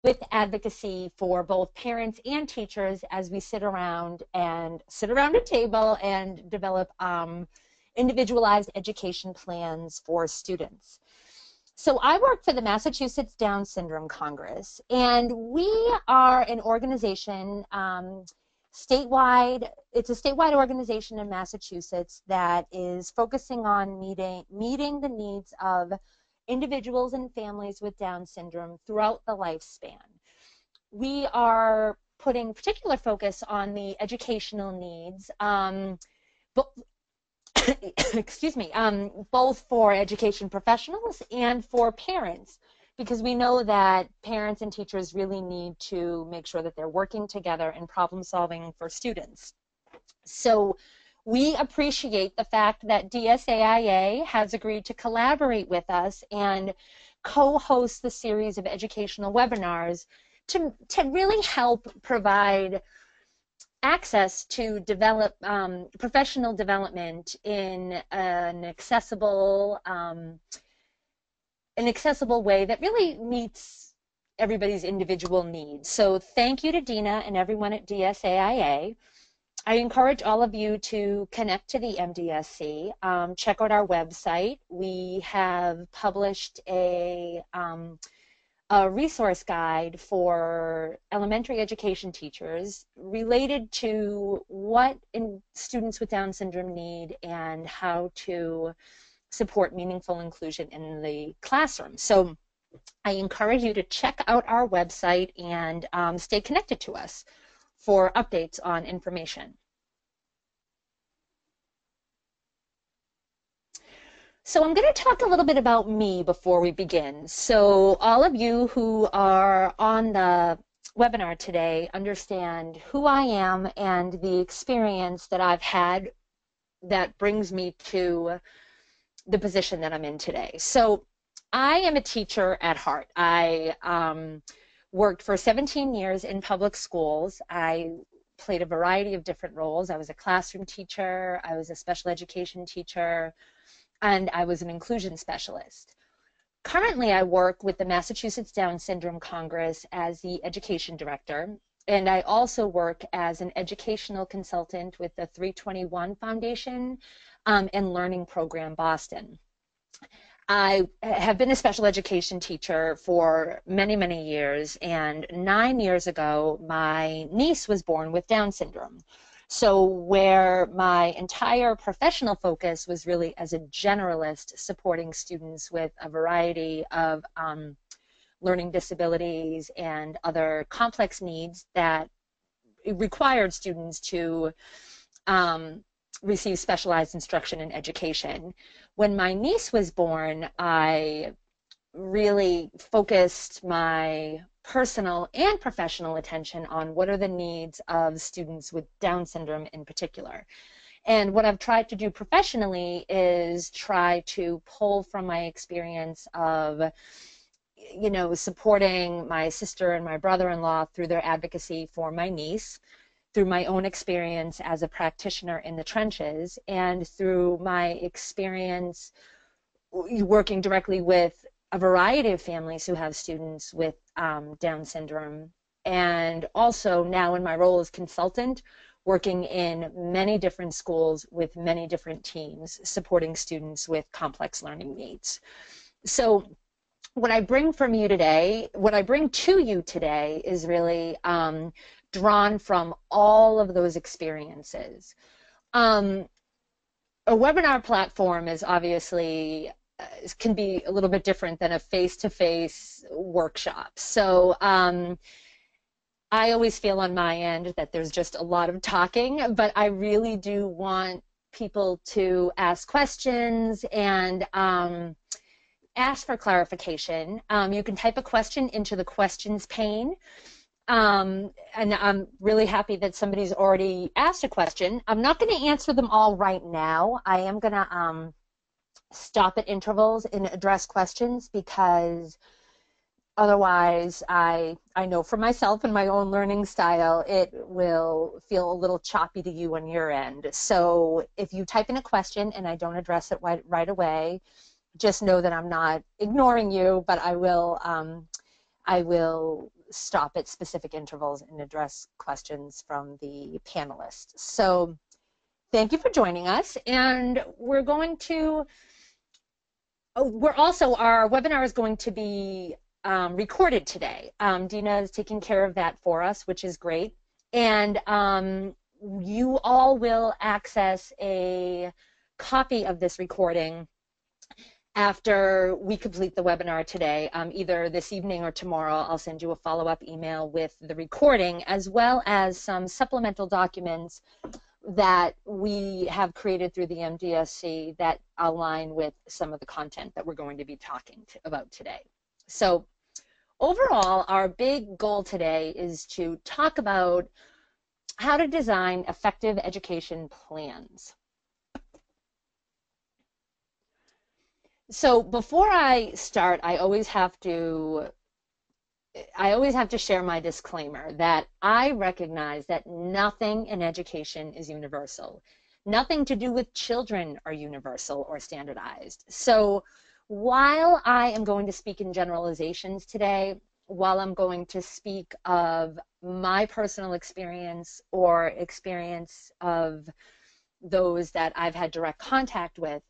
with advocacy for both parents and teachers as we sit around a table and develop individualized education plans for students. So I work for the Massachusetts Down Syndrome Congress, and we are an organization statewide. It's a statewide organization in Massachusetts that is focusing on meeting the needs of individuals and families with Down syndrome throughout the lifespan. We are putting particular focus on the educational needs, excuse me, both for education professionals and for parents, because we know that parents and teachers really need to make sure that they're working together and problem solving for students. So we appreciate the fact that DSAIA has agreed to collaborate with us and co-host the series of educational webinars to really help provide access to develop professional development in an accessible way that really meets everybody's individual needs. So thank you to Dina and everyone at DSAIA. I encourage all of you to connect to the MDSC, check out our website. We have published a resource guide for elementary education teachers related to what students with Down syndrome need and how to support meaningful inclusion in the classroom. So I encourage you to check out our website and stay connected to us for updates on information. So I'm going to talk a little bit about me before we begin. So all of you who are on the webinar today understand who I am and the experience that I've had that brings me to the position that I'm in today. So I am a teacher at heart. I worked for 17 years in public schools. I played a variety of different roles. I was a classroom teacher, I was a special education teacher, and I was an inclusion specialist. Currently, I work with the Massachusetts Down Syndrome Congress as the education director, and I also work as an educational consultant with the 321 Foundation and Learning Program Boston. I have been a special education teacher for many, many years, and 9 years ago, my niece was born with Down syndrome. So where my entire professional focus was really as a generalist supporting students with a variety of learning disabilities and other complex needs that required students to receive specialized instruction and education. When my niece was born, I really focused my personal and professional attention on what are the needs of students with Down syndrome in particular. And what I've tried to do professionally is try to pull from my experience of, you know, supporting my sister and my brother-in-law through their advocacy for my niece, through my own experience as a practitioner in the trenches, and through my experience working directly with a variety of families who have students with Down syndrome, and also now in my role as consultant, working in many different schools with many different teams, supporting students with complex learning needs. So what I bring from you today, what I bring to you today is really drawn from all of those experiences. A webinar platform is obviously can be a little bit different than a face-to-face workshop. So I always feel on my end that there's just a lot of talking, but I really do want people to ask questions and ask for clarification. You can type a question into the questions pane. And I'm really happy that somebody's already asked a question. I'm not going to answer them all right now. I am going to stop at intervals and address questions, because otherwise I know for myself and my own learning style, it will feel a little choppy to you on your end. So if you type in a question and I don't address it right away, just know that I'm not ignoring you, but I will I will stop at specific intervals and address questions from the panelists. So thank you for joining us, and we're going to, our webinar is going to be recorded today. Dina is taking care of that for us, which is great. And you all will access a copy of this recording after we complete the webinar today. Either this evening or tomorrow, I'll send you a follow-up email with the recording, as well as some supplemental documents that we have created through the MDSC that align with some of the content that we're going to be talking about today. So overall, our big goal today is to talk about how to design effective education plans. So before I start, I always have to share my disclaimer that I recognize that nothing in education is universal. Nothing to do with children are universal or standardized. So while I am going to speak in generalizations today, while I'm going to speak of my personal experience or experience of those that I've had direct contact with,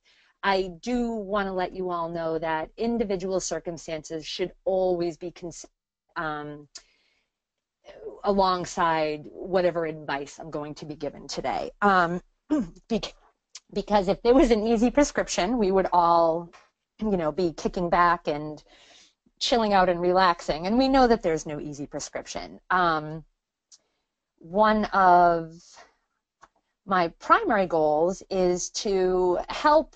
I do want to let you all know that individual circumstances should always be considered alongside whatever advice I'm going to be given today. Because if there was an easy prescription, we would all, be kicking back and chilling out and relaxing. And we know that there's no easy prescription. One of my primary goals is to help.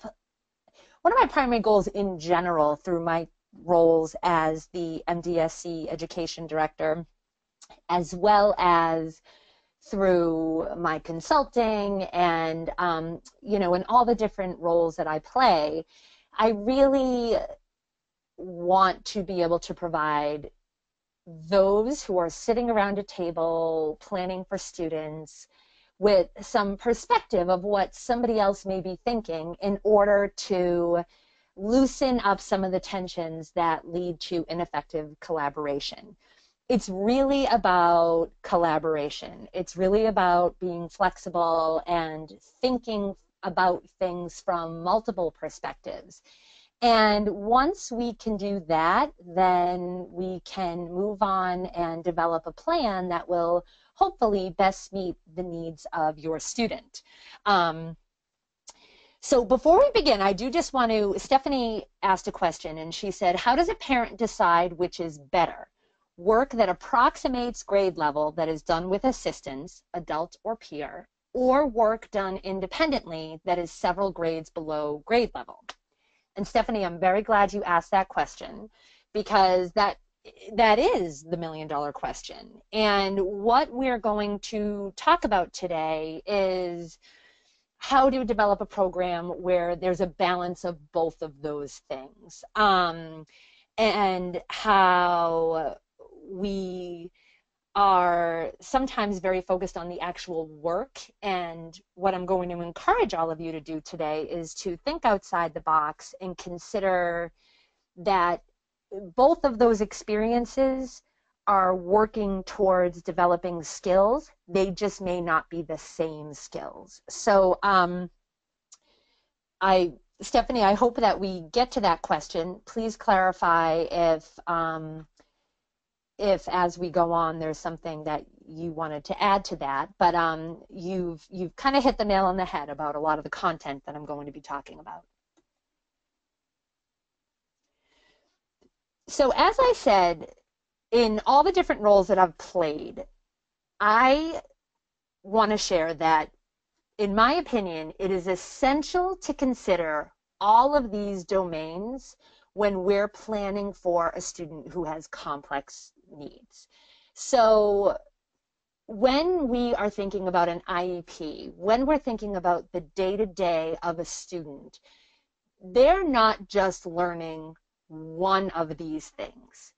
One of my primary goals in general through my roles as the MDSC Education Director, as well as through my consulting and, in all the different roles that I play, I really want to be able to provide those who are sitting around a table planning for students with some perspective of what somebody else may be thinking in order to loosen up some of the tensions that lead to ineffective collaboration. It's really about collaboration. It's really about being flexible and thinking about things from multiple perspectives. And once we can do that, then we can move on and develop a plan that will hopefully best meet the needs of your student. So before we begin, I do just want to, Stephanie asked a question and she said, how does a parent decide which is better? Work that approximates grade level that is done with assistance, adult or peer, or work done independently that is several grades below grade level? And Stephanie, I'm very glad you asked that question because that is the million-dollar question. And what we're going to talk about today is how to develop a program where there's a balance of both of those things, and how we are sometimes very focused on the actual work. And what I'm going to encourage all of you to do today is to think outside the box and consider that both of those experiences are working towards developing skills. They just may not be the same skills. So Stephanie, I hope that we get to that question. Please clarify if as we go on there's something that you wanted to add to that. But you've kind of hit the nail on the head about a lot of the content that I'm going to be talking about. So as I said, in all the different roles that I've played, I want to share that, in my opinion, it is essential to consider all of these domains when we're planning for a student who has complex needs. So when we are thinking about an IEP, when we're thinking about the day-to-day of a student, they're not just learning one of these things.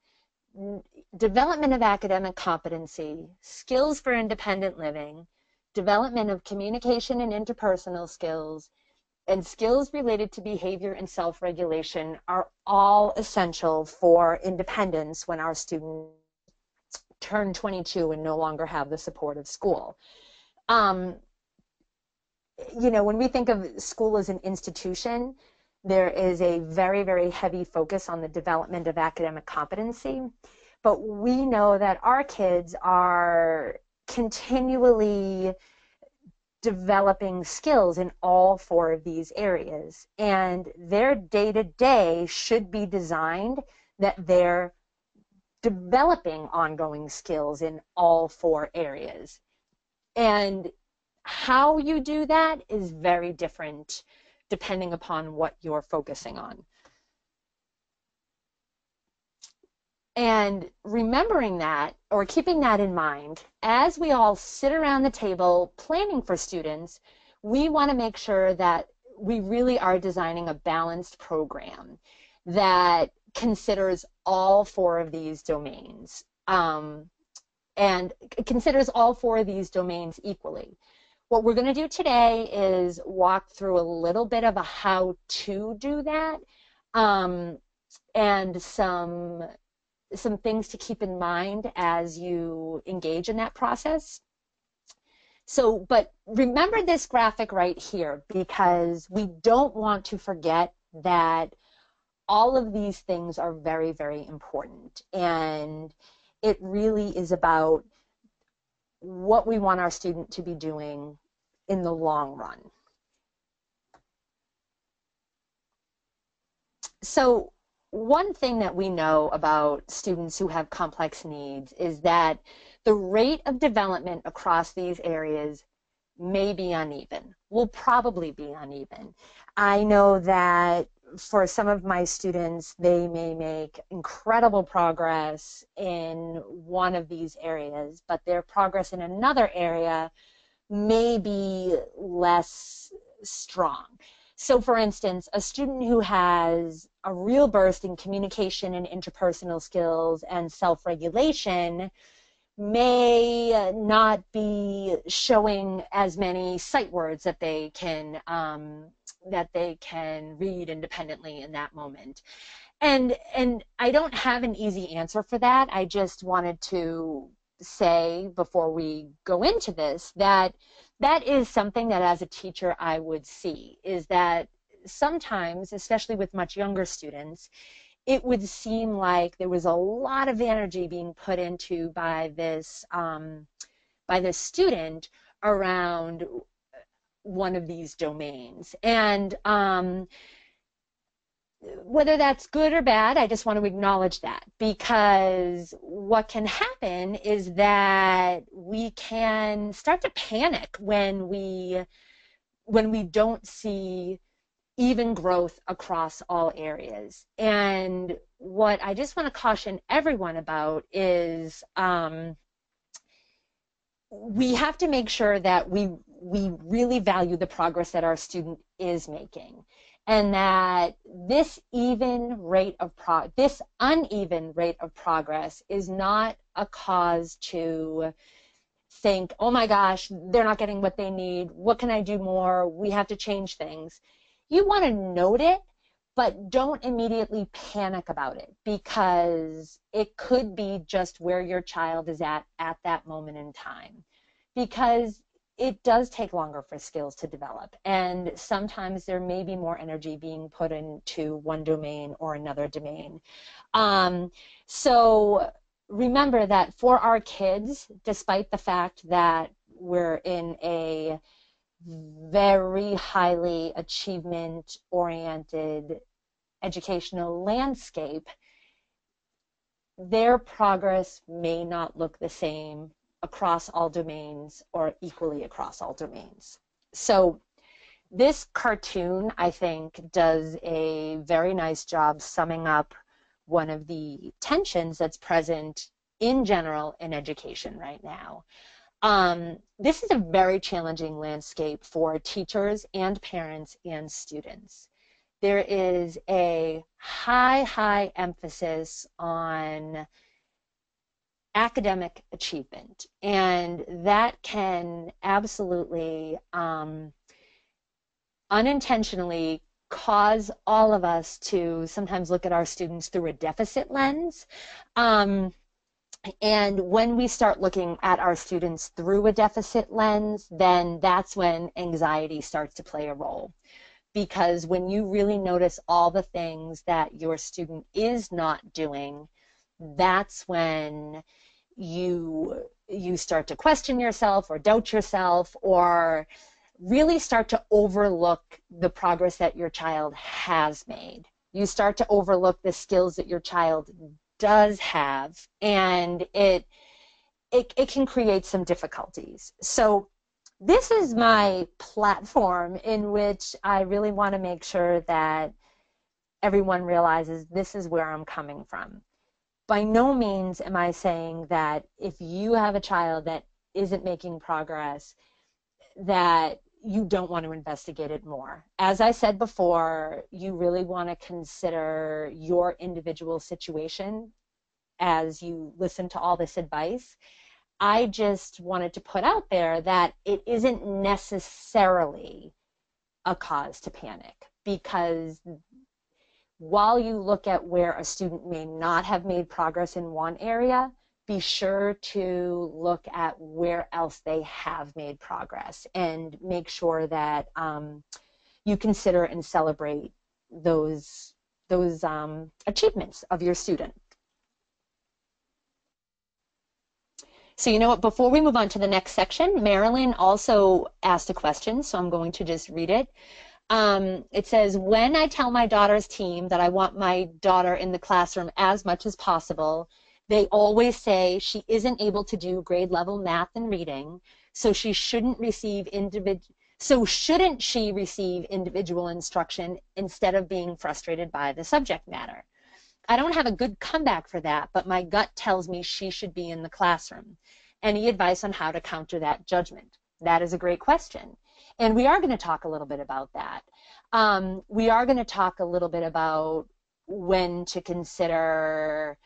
Development of academic competency, skills for independent living, development of communication and interpersonal skills, and skills related to behavior and self-regulation are all essential for independence when our students turn 22 and no longer have the support of school. You know, when we think of school as an institution, there is a very, very heavy focus on the development of academic competency. But we know that our kids are continually developing skills in all four of these areas. And their day-to-day should be designed that they're developing ongoing skills in all four areas. And how you do that is very different depending upon what you're focusing on. And remembering that, or keeping that in mind, as we all sit around the table planning for students, we want to make sure that we really are designing a balanced program that considers all four of these domains, and considers all four of these domains equally. What we're going to do today is walk through a little bit of a how to do that, and some things to keep in mind as you engage in that process. So, but remember this graphic right here, because we don't want to forget that all of these things are very, very important. And it really is about what we want our student to be doing in the long run. So one thing that we know about students who have complex needs is that the rate of development across these areas may be uneven, will probably be uneven. I know that for some of my students, they may make incredible progress in one of these areas, but their progress in another area may be less strong. So for instance, a student who has a real burst in communication and interpersonal skills and self-regulation may not be showing as many sight words that they can read independently in that moment. And I don't have an easy answer for that. I just wanted to say before we go into this that that is something that as a teacher I would see, is that sometimes, especially with much younger students, it would seem like there was a lot of energy being put into by this student around one of these domains. And whether that's good or bad, I just want to acknowledge that, because what can happen is that we can start to panic when we don't see even growth across all areas. And what I just want to caution everyone about is we have to make sure that we really value the progress that our student is making, and that this uneven rate of progress is not a cause to think, oh my gosh, they're not getting what they need. What can I do more? We have to change things. You want to note it, but don't immediately panic about it, because it could be just where your child is at that moment in time. Because it does take longer for skills to develop, and sometimes there may be more energy being put into one domain or another domain. So remember that for our kids, despite the fact that we're in a very highly achievement-oriented educational landscape, their progress may not look the same across all domains or equally across all domains. So this cartoon, I think, does a very nice job summing up one of the tensions that's present in general in education right now. This is a very challenging landscape for teachers and parents and students. There is a high emphasis on academic achievement, and that can absolutely unintentionally cause all of us to sometimes look at our students through a deficit lens. And when we start looking at our students through a deficit lens, then that's when anxiety starts to play a role. Because when you really notice all the things that your student is not doing, that's when you start to question yourself or doubt yourself, or really start to overlook the progress that your child has made. You start to overlook the skills that your child does have, and it can create some difficulties. So this is my platform in which I really want to make sure that everyone realizes this is where I'm coming from. By no means am I saying that if you have a child that isn't making progress, that you don't want to investigate it more. As I said before, you really want to consider your individual situation as you listen to all this advice. I just wanted to put out there that it isn't necessarily a cause to panic, because while you look at where a student may not have made progress in one area, be sure to look at where else they have made progress, and make sure that you consider and celebrate those achievements of your student. So you know what, before we move on to the next section, Marilyn also asked a question, so I'm going to just read it. It says, when I tell my daughter's team that I want my daughter in the classroom as much as possible, they always say she isn't able to do grade level math and reading, so shouldn't she receive individual instruction instead of being frustrated by the subject matter? I don't have a good comeback for that, but my gut tells me she should be in the classroom. Any advice on how to counter that judgment? That is a great question. And we are going to talk a little bit about that. We are going to talk a little bit about when to consider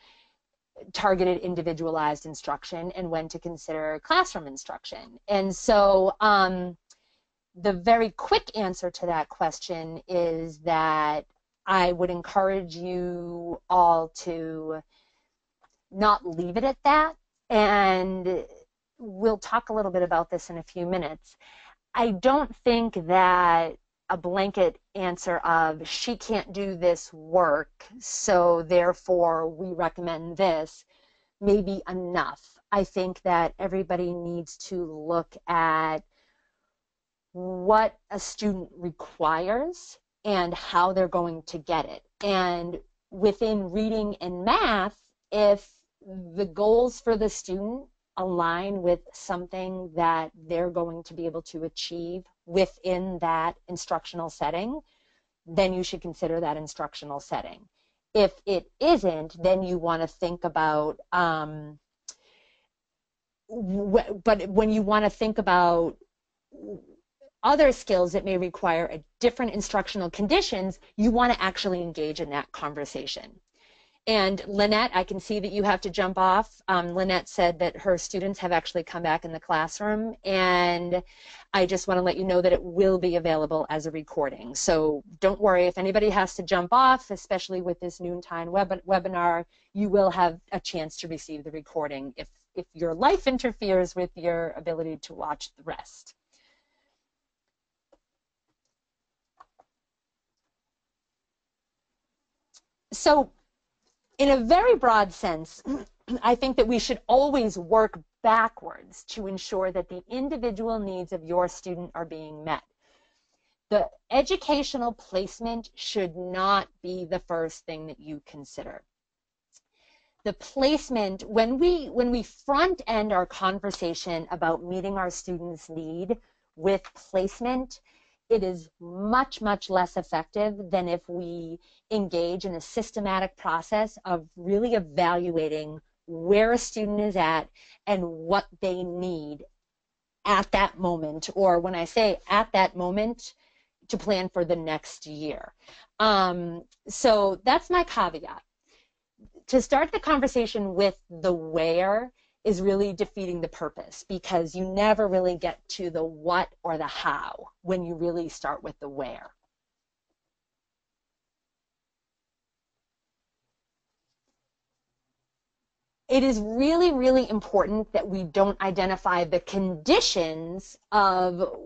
targeted individualized instruction and when to consider classroom instruction. And so the very quick answer to that question is that I would encourage you all to not leave it at that, and we'll talk a little bit about this in a few minutes. I don't think that a blanket answer of she can't do this work, so therefore we recommend this, may be enough. I think that everybody needs to look at what a student requires and how they're going to get it. And within reading and math, if the goals for the student align with something that they're going to be able to achieve within that instructional setting, then you should consider that instructional setting. If it isn't, then you want to think about, but when you want to think about other skills that may require a different instructional conditions, you want to actually engage in that conversation. And Lynette, I can see that you have to jump off. Lynette said that her students have actually come back in the classroom, and I just want to let you know that it will be available as a recording. So don't worry if anybody has to jump off, especially with this noontime webinar, you will have a chance to receive the recording if your life interferes with your ability to watch the rest. So in a very broad sense, I think that we should always work backwards to ensure that the individual needs of your student are being met. The educational placement should not be the first thing that you consider. The placement, when we front end our conversation about meeting our students' need with placement, it is much, much less effective than if we engage in a systematic process of really evaluating where a student is at and what they need at that moment, or when I say at that moment, to plan for the next year. So that's my caveat. To start the conversation with the where is really defeating the purpose, because you never really get to the what or the how when you really start with the where. It is really, really important that we don't identify the conditions of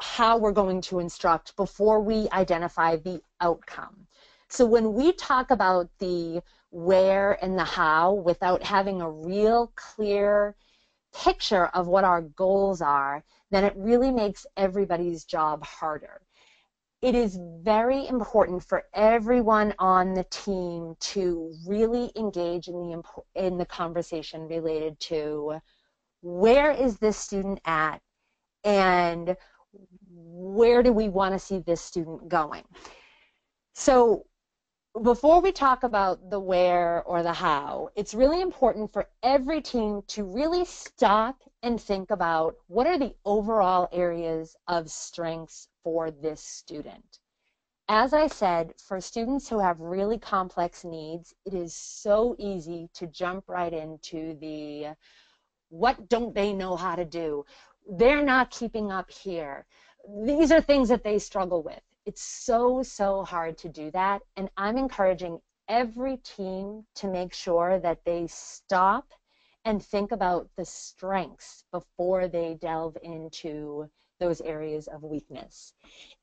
how we're going to instruct before we identify the outcome. So when we talk about the where and the how without having a real clear picture of what our goals are, then it really makes everybody's job harder. It is very important for everyone on the team to really engage in the conversation related to where is this student at and where do we want to see this student going. So before we talk about the where or the how, it's really important for every team to really stop and think about what are the overall areas of strengths for this student. As I said, for students who have really complex needs, it is so easy to jump right into the what don't they know how to do? They're not keeping up here. These are things that they struggle with. It's so, so hard to do that. And I'm encouraging every team to make sure that they stop and think about the strengths before they delve into those areas of weakness.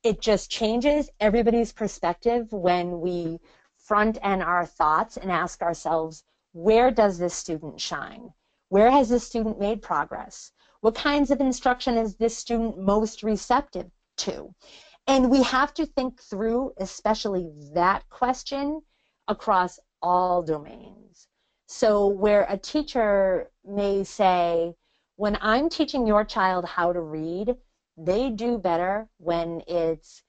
It just changes everybody's perspective when we front end our thoughts and ask ourselves, where does this student shine? Where has this student made progress? What kinds of instruction is this student most receptive to? And we have to think through, especially that question, across all domains. So where a teacher may say, when I'm teaching your child how to read, they do better when it's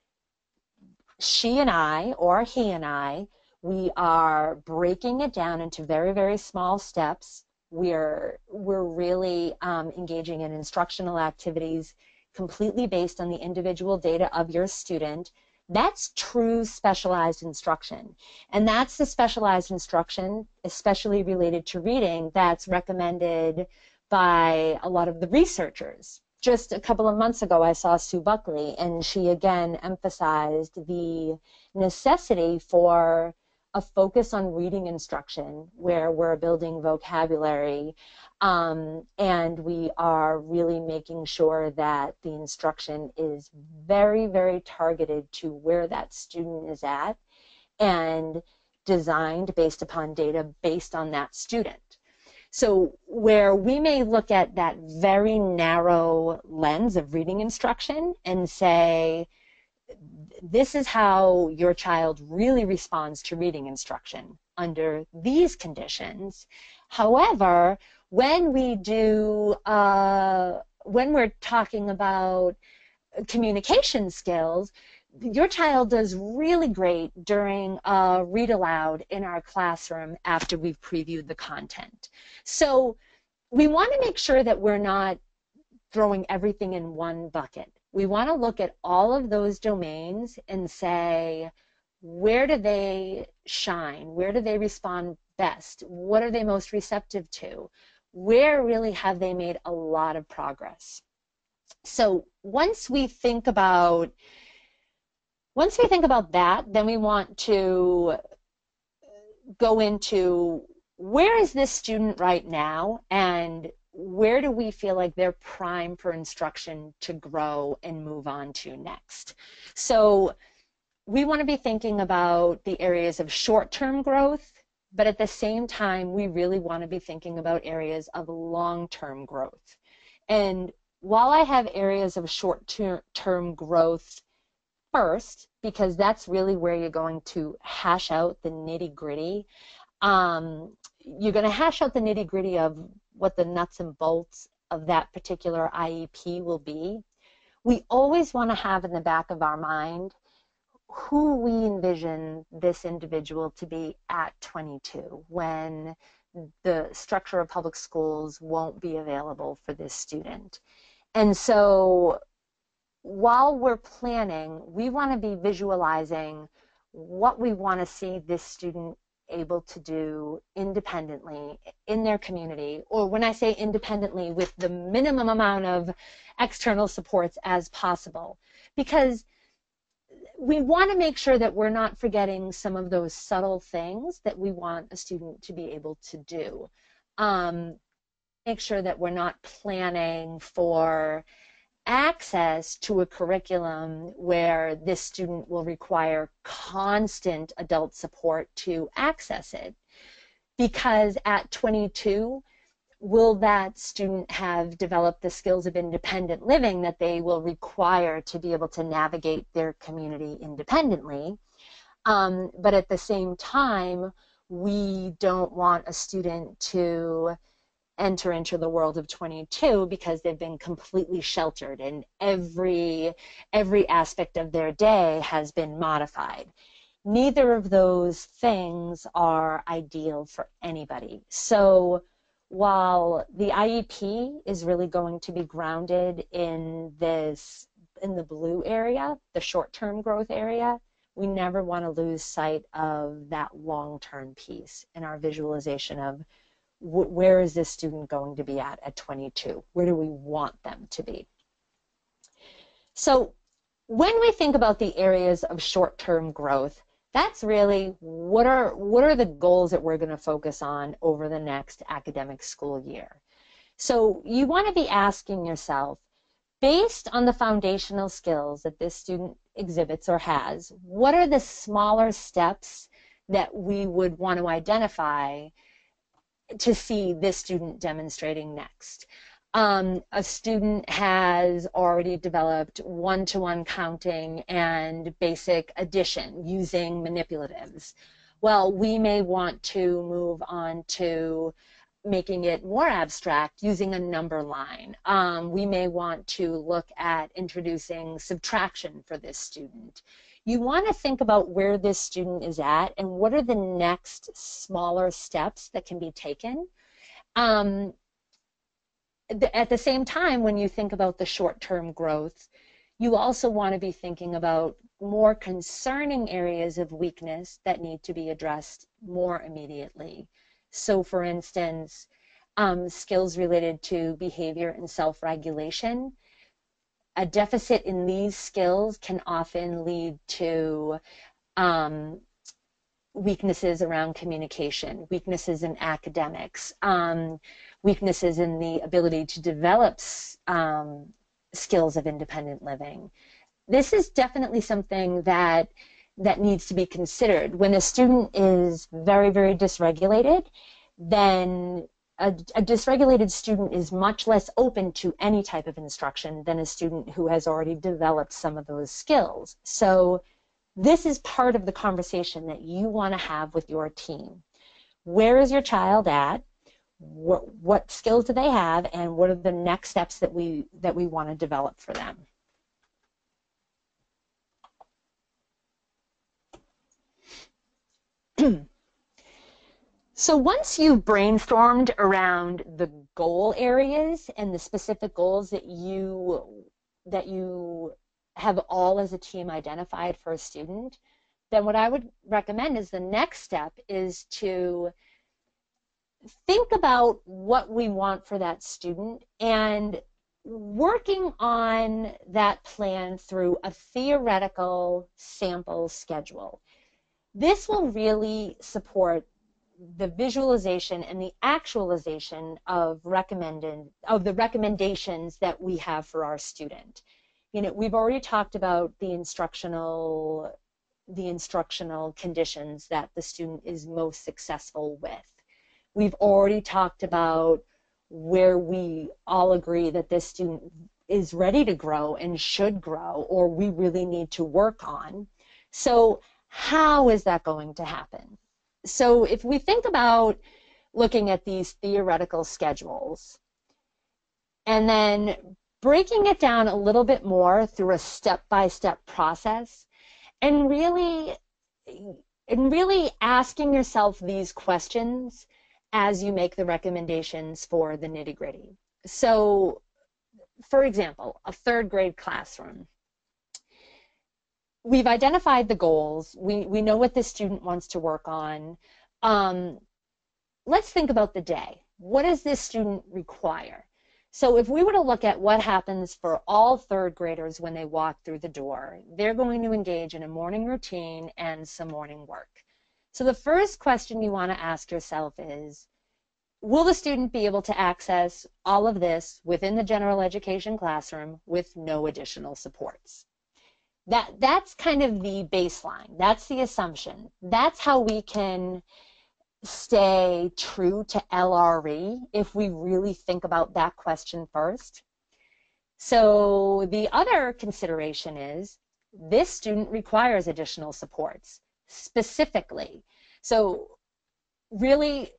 she and I or he and I, we are breaking it down into very, very small steps. We're really engaging in instructional activities completely based on the individual data of your student. That's true specialized instruction. And that's the specialized instruction, especially related to reading, that's recommended by a lot of the researchers. Just a couple of months ago, I saw Sue Buckley, and she again emphasized the necessity for a focus on reading instruction where we're building vocabulary and we are really making sure that the instruction is very, very targeted to where that student is at and designed based upon data based on that student. So where we may look at that very narrow lens of reading instruction and say, this is how your child really responds to reading instruction under these conditions. However, when we're talking about communication skills, your child does really great during a read aloud in our classroom after we've previewed the content. So we want to make sure that we're not throwing everything in one bucket. We want to look at all of those domains and say, where do they shine? Where do they respond best? What are they most receptive to? Where really have they made a lot of progress? So once we think about that, then we want to go into where is this student right now and where do we feel like they're primed for instruction to grow and move on to next. So we want to be thinking about the areas of short-term growth, but at the same time, we really want to be thinking about areas of long-term growth. And while I have areas of short-term growth first, because that's really where you're going to hash out the nitty-gritty, you're going to hash out the nitty-gritty of what the nuts and bolts of that particular IEP will be. We always want to have in the back of our mind who we envision this individual to be at 22 when the structure of public schools won't be available for this student. And so while we're planning, we want to be visualizing what we want to see this student able to do independently in their community, or when I say independently, with the minimum amount of external supports as possible, because we want to make sure that we're not forgetting some of those subtle things that we want a student to be able to do. Make sure that we're not planning for access to a curriculum where this student will require constant adult support to access it. Because at 22, will that student have developed the skills of independent living that they will require to be able to navigate their community independently? But at the same time, we don't want a student to enter into the world of 22 because they've been completely sheltered and every aspect of their day has been modified. Neither of those things are ideal for anybody. So while the IEP is really going to be grounded in the blue area, the short-term growth area, we never want to lose sight of that long-term piece in our visualization of where is this student going to be at 22? Where do we want them to be? So when we think about the areas of short-term growth, that's really what are the goals that we're going to focus on over the next academic school year. So you want to be asking yourself, based on the foundational skills that this student exhibits or has, what are the smaller steps that we would want to identify to see this student demonstrating next? A student has already developed one-to-one counting and basic addition using manipulatives. Well, we may want to move on to making it more abstract using a number line. We may want to look at introducing subtraction for this student. You want to think about where this student is at and what are the next smaller steps that can be taken. At the same time, when you think about the short-term growth, you also want to be thinking about more concerning areas of weakness that need to be addressed more immediately. So for instance, skills related to behavior and self-regulation. A deficit in these skills can often lead to weaknesses around communication, weaknesses in academics, weaknesses in the ability to develop skills of independent living. This is definitely something that needs to be considered. When a student is very, very dysregulated, then a dysregulated student is much less open to any type of instruction than a student who has already developed some of those skills. So this is part of the conversation that you want to have with your team. Where is your child at? What skills do they have, and what are the next steps that we want to develop for them? So once you've brainstormed around the goal areas and the specific goals that you have all as a team identified for a student, then what I would recommend is the next step is to think about what we want for that student and working on that plan through a theoretical sample schedule. This will really support the visualization and the actualization of the recommendations that we have for our student. You know, we've already talked about the instructional conditions that the student is most successful with. We've already talked about where we all agree that this student is ready to grow and should grow, or we really need to work on. So how is that going to happen? So if we think about looking at these theoretical schedules and then breaking it down a little bit more through a step-by-step process and really asking yourself these questions as you make the recommendations for the nitty-gritty. So, for example, a third grade classroom. We've identified the goals. We know what the student wants to work on. let's think about the day. What does this student require? So if we were to look at what happens for all third graders when they walk through the door, they're going to engage in a morning routine and some morning work. So the first question you want to ask yourself is, will the student be able to access all of this within the general education classroom with no additional supports? That's kind of the baseline. That's the assumption. That's how we can stay true to LRE if we really think about that question first. So the other consideration is this student requires additional supports specifically. So really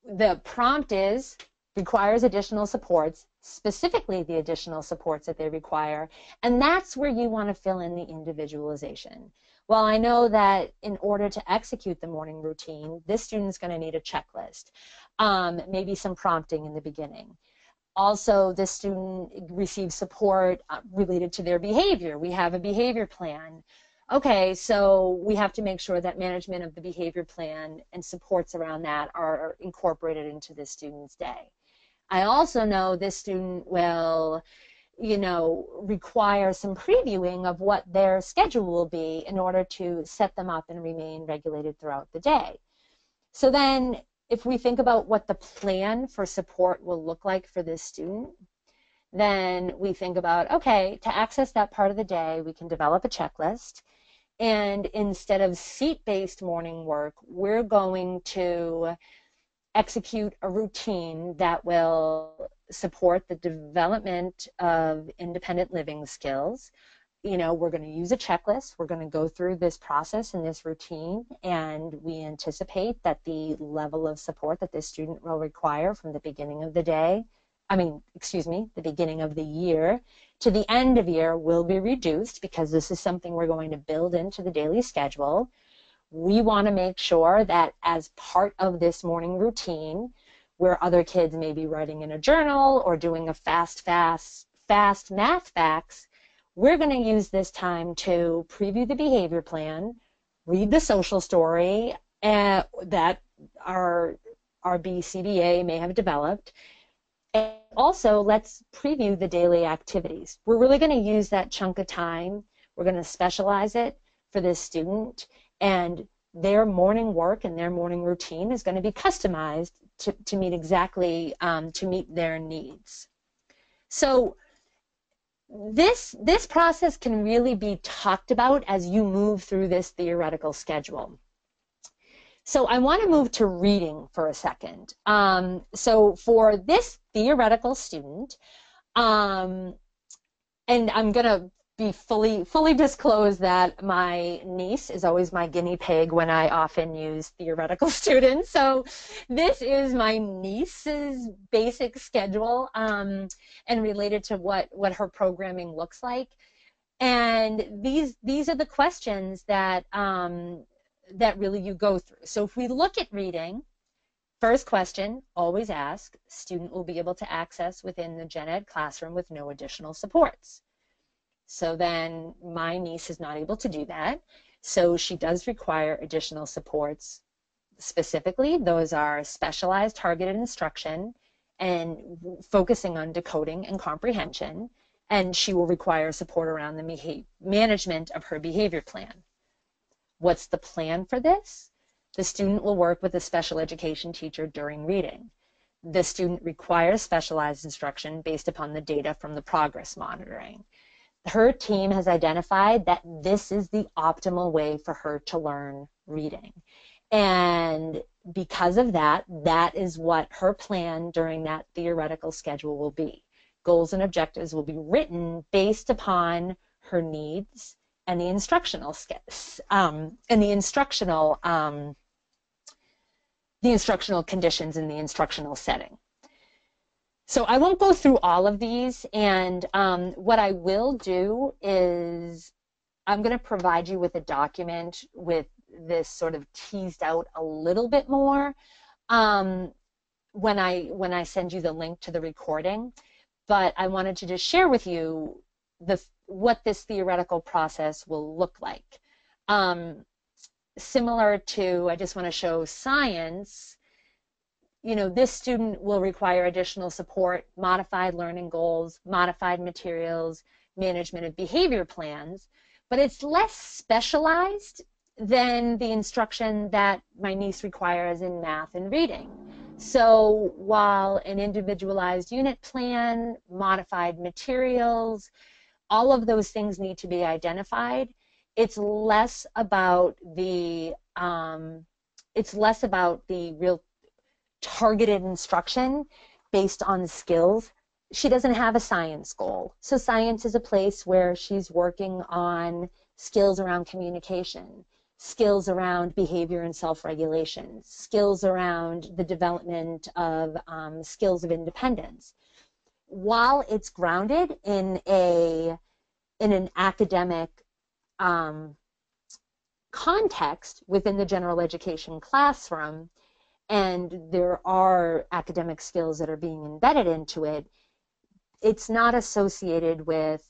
the prompt is requires additional supports, specifically the additional supports that they require, and that's where you want to fill in the individualization. Well, I know that in order to execute the morning routine, this student's going to need a checklist, maybe some prompting in the beginning. Also, this student receives support related to their behavior. We have a behavior plan. Okay, so we have to make sure that management of the behavior plan and supports around that are incorporated into the student's day. I also know this student will, require some previewing of what their schedule will be in order to set them up and remain regulated throughout the day. So then if we think about what the plan for support will look like for this student, then we think about, okay, to access that part of the day, we can develop a checklist. And instead of seat-based morning work, we're going to execute a routine that will support the development of independent living skills. We're going to use a checklist. We're going to go through this process and this routine, and we anticipate that the level of support that this student will require from the beginning of the day, the beginning of the year to the end of year will be reduced because this is something we're going to build into the daily schedule. We want to make sure that as part of this morning routine, where other kids may be writing in a journal or doing a fast math facts, we're going to use this time to preview the behavior plan, read the social story that our BCBA may have developed, and also let's preview the daily activities. We're really going to use that chunk of time. We're going to specialize it for this student, and their morning work and their morning routine is going to be customized to meet exactly, to meet their needs. So this process can really be talked about as you move through this theoretical schedule. So I want to move to reading for a second. So for this theoretical student, and I'm going to be fully disclose that my niece is always my guinea pig when I often use theoretical students. So this is my niece's basic schedule and related to what her programming looks like. And these are the questions that that really you go through. So if we look at reading, first question, always ask, student will be able to access within the gen ed classroom with no additional supports. So then my niece is not able to do that. So she does require additional supports. Specifically, those are specialized targeted instruction and focusing on decoding and comprehension. And she will require support around the management of her behavior plan. What's the plan for this? The student will work with a special education teacher during reading. The student requires specialized instruction based upon the data from the progress monitoring. Her team has identified that this is the optimal way for her to learn reading. And because of that, that is what her plan during that theoretical schedule will be. Goals and objectives will be written based upon her needs and the instructional conditions in the instructional setting. So I won't go through all of these, and what I will do is I'm going to provide you with a document with this sort of teased out a little bit more when I send you the link to the recording. But I wanted to just share with you what this theoretical process will look like. similar to, I just want to show science, you know, this student will require additional support, modified learning goals, modified materials, management of behavior plans, but it's less specialized than the instruction that my niece requires in math and reading. So while an individualized unit plan, modified materials, all of those things need to be identified, it's less about the real targeted instruction based on skills. She doesn't have a science goal. So science is a place where she's working on skills around communication, skills around behavior and self-regulation, skills around the development of skills of independence. While it's grounded in an academic context within the general education classroom, and there are academic skills that are being embedded into it, it's not associated with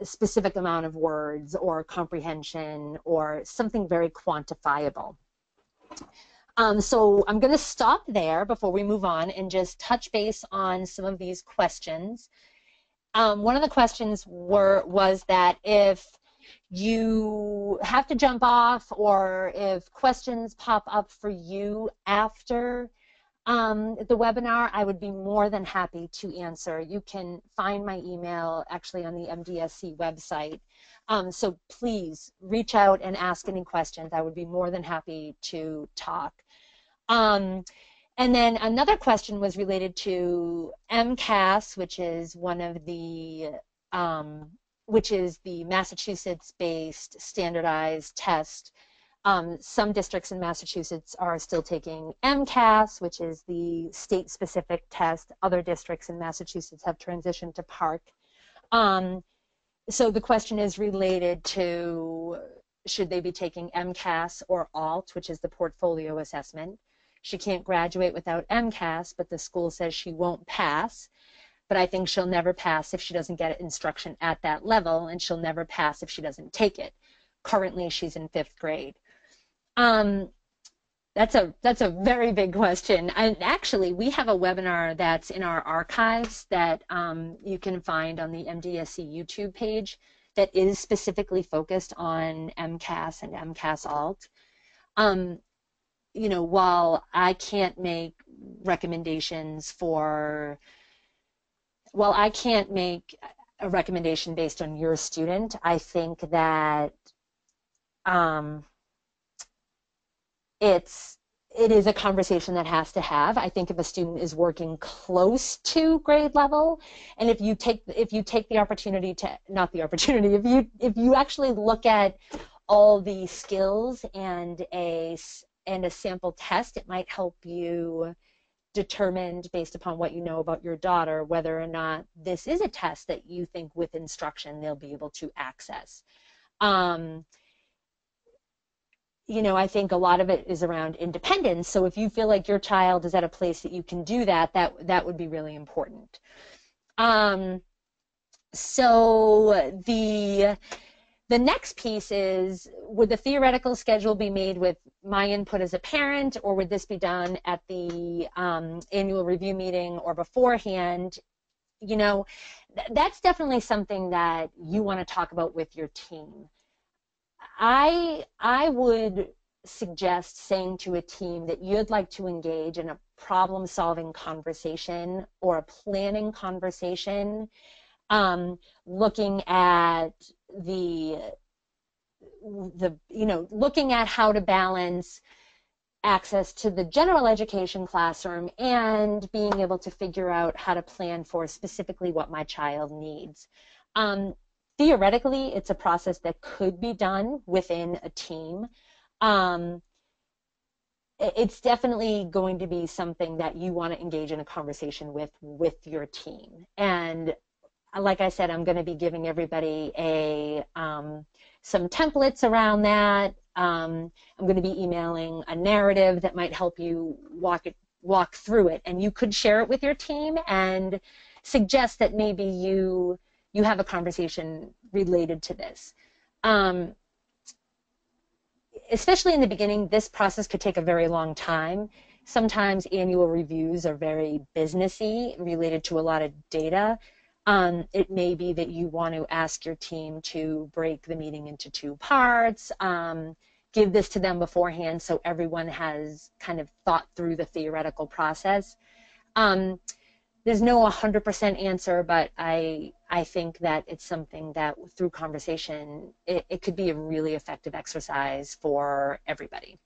a specific amount of words or comprehension or something very quantifiable. So I'm going to stop there before we move on and just touch base on some of these questions. One of the questions was that if you have to jump off or if questions pop up for you after the webinar, I would be more than happy to answer. You can find my email actually on the MDSC website. So please reach out and ask any questions. I would be more than happy to talk. And then another question was related to MCAS, which is one of the which is the Massachusetts-based standardized test. Some districts in Massachusetts are still taking MCAS, which is the state-specific test. Other districts in Massachusetts have transitioned to PARCC. So the question is related to, should they be taking MCAS or ALT, which is the portfolio assessment. She can't graduate without MCAS, but the school says she won't pass. But I think she'll never pass if she doesn't get instruction at that level, and she'll never pass if she doesn't take it. Currently, she's in 5th grade. That's a very big question. And actually, we have a webinar that's in our archives that you can find on the MDSC YouTube page that is specifically focused on MCAS and MCAS ALT. You know, while I can't make recommendations for, well, I can't make a recommendation based on your student, I think that it is a conversation that has to have. I think if a student is working close to grade level, and if you take the opportunity to, not the opportunity, if you actually look at all the skills and a sample test, it might help you determine, based upon what you know about your daughter, whether or not this is a test that you think with instruction they'll be able to access. You know, I think a lot of it is around independence. So if you feel like your child is at a place that you can do that, that would be really important. So the next piece is, would the theoretical schedule be made with my input as a parent, or would this be done at the annual review meeting or beforehand? You know, that's definitely something that you want to talk about with your team. I would suggest saying to a team that you'd like to engage in a problem-solving conversation or a planning conversation, looking at looking at how to balance access to the general education classroom and being able to figure out how to plan for specifically what my child needs. Theoretically, it's a process that could be done within a team. It's definitely going to be something that you want to engage in a conversation with your team. And like I said, I'm going to be giving everybody some templates around that. I'm going to be emailing a narrative that might help you walk through it. And you could share it with your team and suggest that maybe you have a conversation related to this. especially in the beginning, this process could take a very long time. Sometimes annual reviews are very businessy, related to a lot of data. It may be that you want to ask your team to break the meeting into two parts, give this to them beforehand so everyone has kind of thought through the theoretical process. There's no 100% answer, but I think that it's something that through conversation, it could be a really effective exercise for everybody.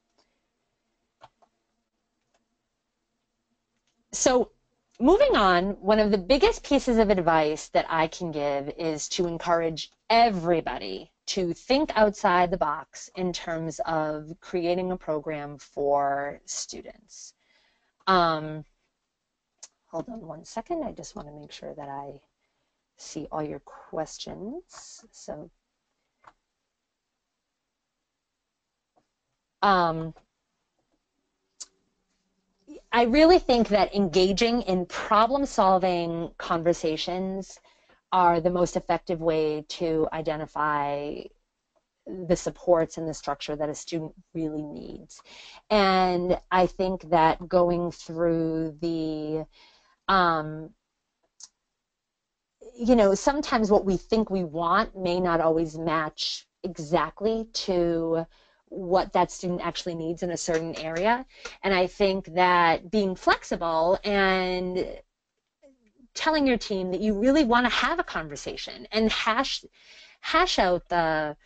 So moving on, one of the biggest pieces of advice that I can give is to encourage everybody to think outside the box in terms of creating a program for students. Hold on one second. I just want to make sure that I see all your questions. So, I really think that engaging in problem-solving conversations are the most effective way to identify the supports and the structure that a student really needs. And I think that going through the you know, sometimes what we think we want may not always match exactly to what that student actually needs in a certain area. And I think that being flexible and telling your team that you really want to have a conversation and hash out the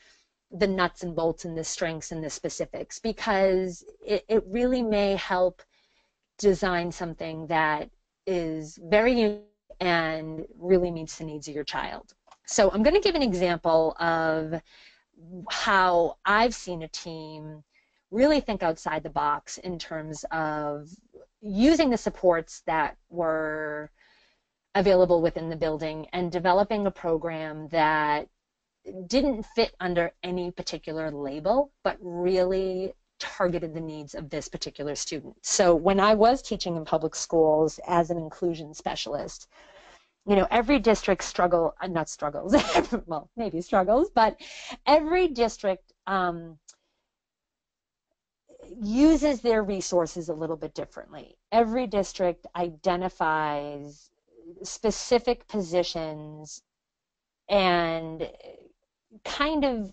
nuts and bolts and the strengths and the specifics, because it really may help design something that is very unique and really meets the needs of your child. So I'm going to give an example of how I've seen a team really think outside the box in terms of using the supports that were available within the building and developing a program that didn't fit under any particular label, but really targeted the needs of this particular student. So when I was teaching in public schools as an inclusion specialist, you know, every district not struggles, well, maybe struggles, but every district uses their resources a little bit differently. Every district identifies specific positions and kind of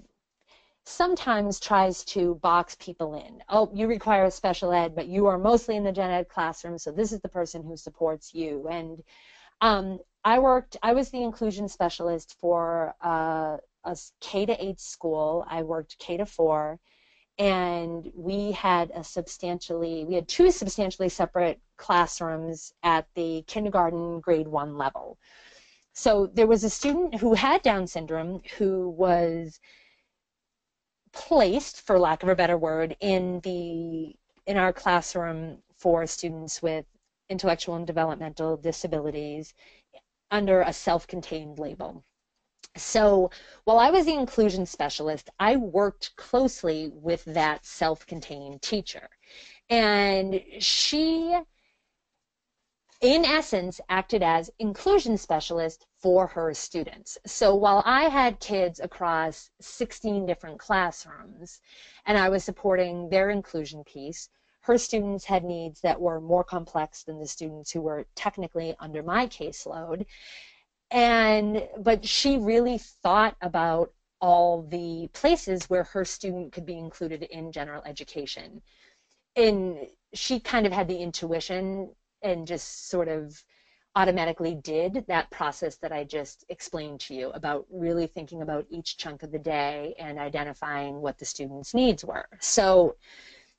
sometimes tries to box people in. Oh, you require special ed, but you are mostly in the gen ed classroom, so this is the person who supports you. And I was the inclusion specialist for a K to 8 school. I worked K to 4, and we had two substantially separate classrooms at the kindergarten grade 1 level. So there was a student who had Down syndrome who was placed, for lack of a better word, in our classroom for students with intellectual and developmental disabilities under a self-contained label. So while I was the inclusion specialist, I worked closely with that self-contained teacher. And she, in essence, acted as inclusion specialist for her students. So while I had kids across 16 different classrooms and I was supporting their inclusion piece, her students had needs that were more complex than the students who were technically under my caseload. But she really thought about all the places where her student could be included in general education. And she kind of had the intuition and just sort of automatically did that process that I just explained to you about really thinking about each chunk of the day and identifying what the student's needs were. So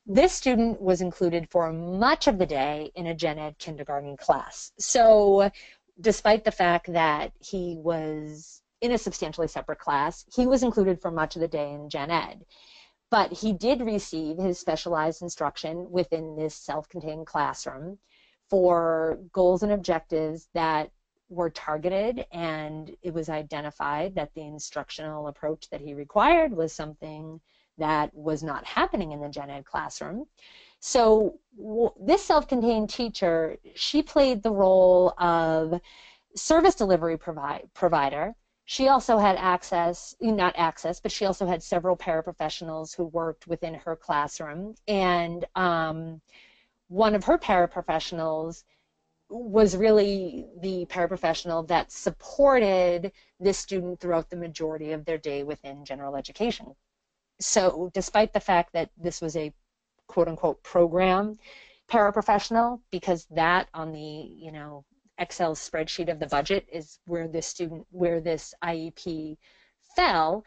this student was included for much of the day in a gen ed kindergarten class. So despite the fact that he was in a substantially separate class, he was included for much of the day in gen ed. But he did receive his specialized instruction within this self-contained classroom for goals and objectives that were targeted, and it was identified that the instructional approach that he required was something that was not happening in the gen ed classroom. So this self-contained teacher, she played the role of service delivery provider She also had access, not access, but she also had several paraprofessionals who worked within her classroom. And one of her paraprofessionals was really the paraprofessional that supported this student throughout the majority of their day within general education. So despite the fact that this was a quote unquote program paraprofessional, because that on the Excel spreadsheet of the budget is where this IEP fell,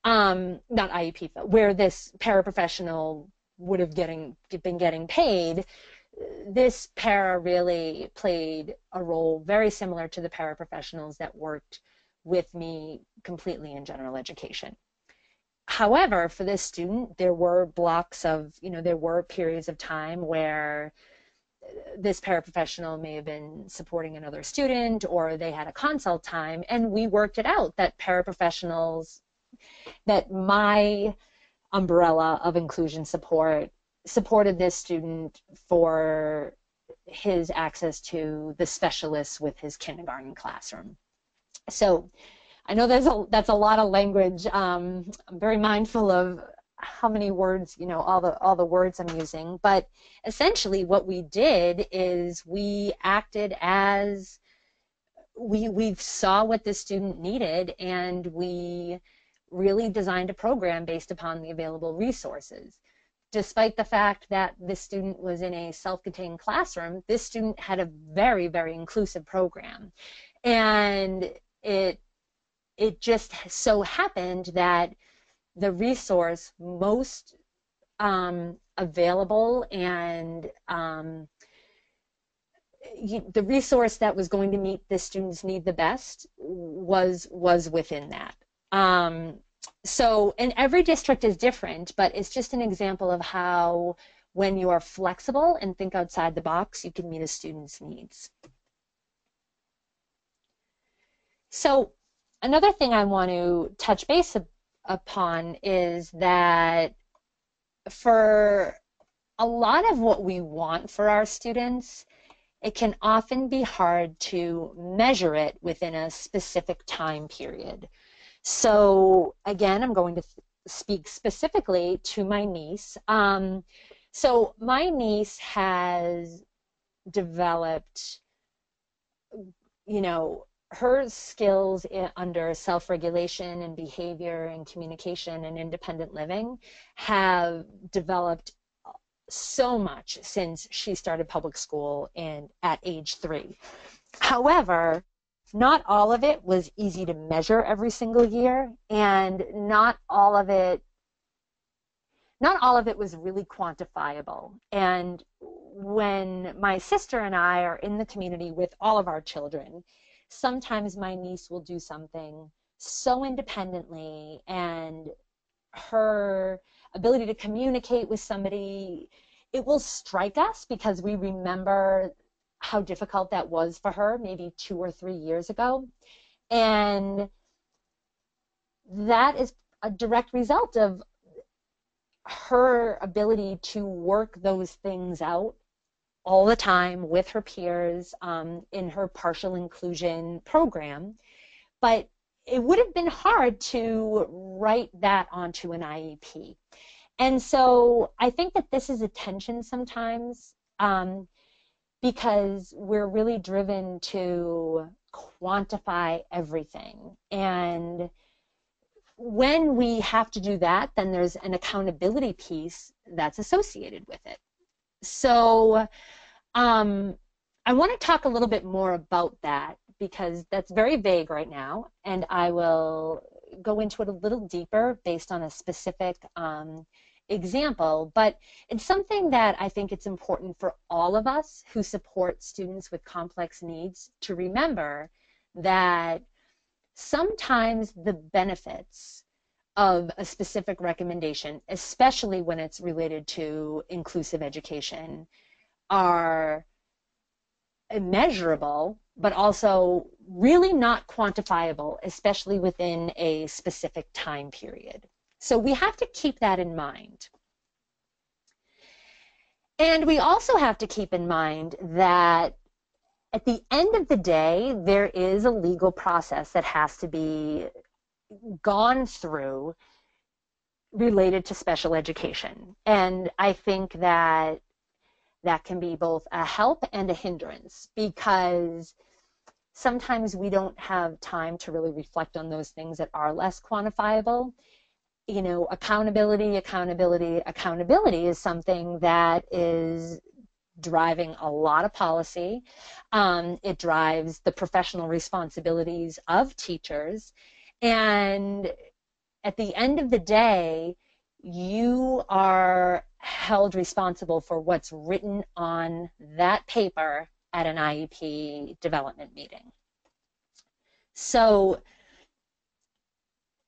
not IEP fell, where this paraprofessional would have been getting paid. This para really played a role very similar to the paraprofessionals that worked with me completely in general education. However, for this student, there were blocks of, there were periods of time where this paraprofessional may have been supporting another student, or they had a consult time, and we worked it out that my umbrella of inclusion supported this student for his access to the specialists with his kindergarten classroom. So I know that's a lot of language. I'm very mindful of how many words, all the words I'm using, but essentially what we did is we acted as we saw what the student needed, and we really designed a program based upon the available resources. Despite the fact that this student was in a self-contained classroom, this student had a very, very inclusive program. And it just so happened that the resource most available and the resource that was going to meet the student's need the best was within that. So, and every district is different, but it's just an example of how when you are flexible and think outside the box, you can meet a student's needs. So another thing I want to touch base upon is that for a lot of what we want for our students, it can often be hard to measure it within a specific time period. So again, I'm going to speak specifically to my niece. So my niece has developed, her skills under self-regulation and behavior and communication and independent living have developed so much since she started public school and at age 3. However, not all of it was easy to measure every single year, and not all of it was really quantifiable. And when my sister and I are in the community with all of our children, sometimes my niece will do something so independently, and her ability to communicate with somebody, it will strike us because we remember how difficult that was for her maybe 2 or 3 years ago. And that is a direct result of her ability to work those things out all the time with her peers in her partial inclusion program. But it would have been hard to write that onto an IEP. And so I think that this is a tension sometimes, because we're really driven to quantify everything. And when we have to do that, then there's an accountability piece that's associated with it. So I want to talk a little bit more about that, because that's very vague right now, and I will go into it a little deeper based on a specific example. But it's something that I think it's important for all of us who support students with complex needs to remember, that sometimes the benefits of a specific recommendation, especially when it's related to inclusive education, are immeasurable, but also really not quantifiable, especially within a specific time period. So we have to keep that in mind. And we also have to keep in mind that at the end of the day, there is a legal process that has to be gone through related to special education. And I think that that can be both a help and a hindrance, because sometimes we don't have time to really reflect on those things that are less quantifiable. You know, accountability is something that is driving a lot of policy. It drives the professional responsibilities of teachers. And at the end of the day, you are held responsible for what's written on that paper at an IEP development meeting. So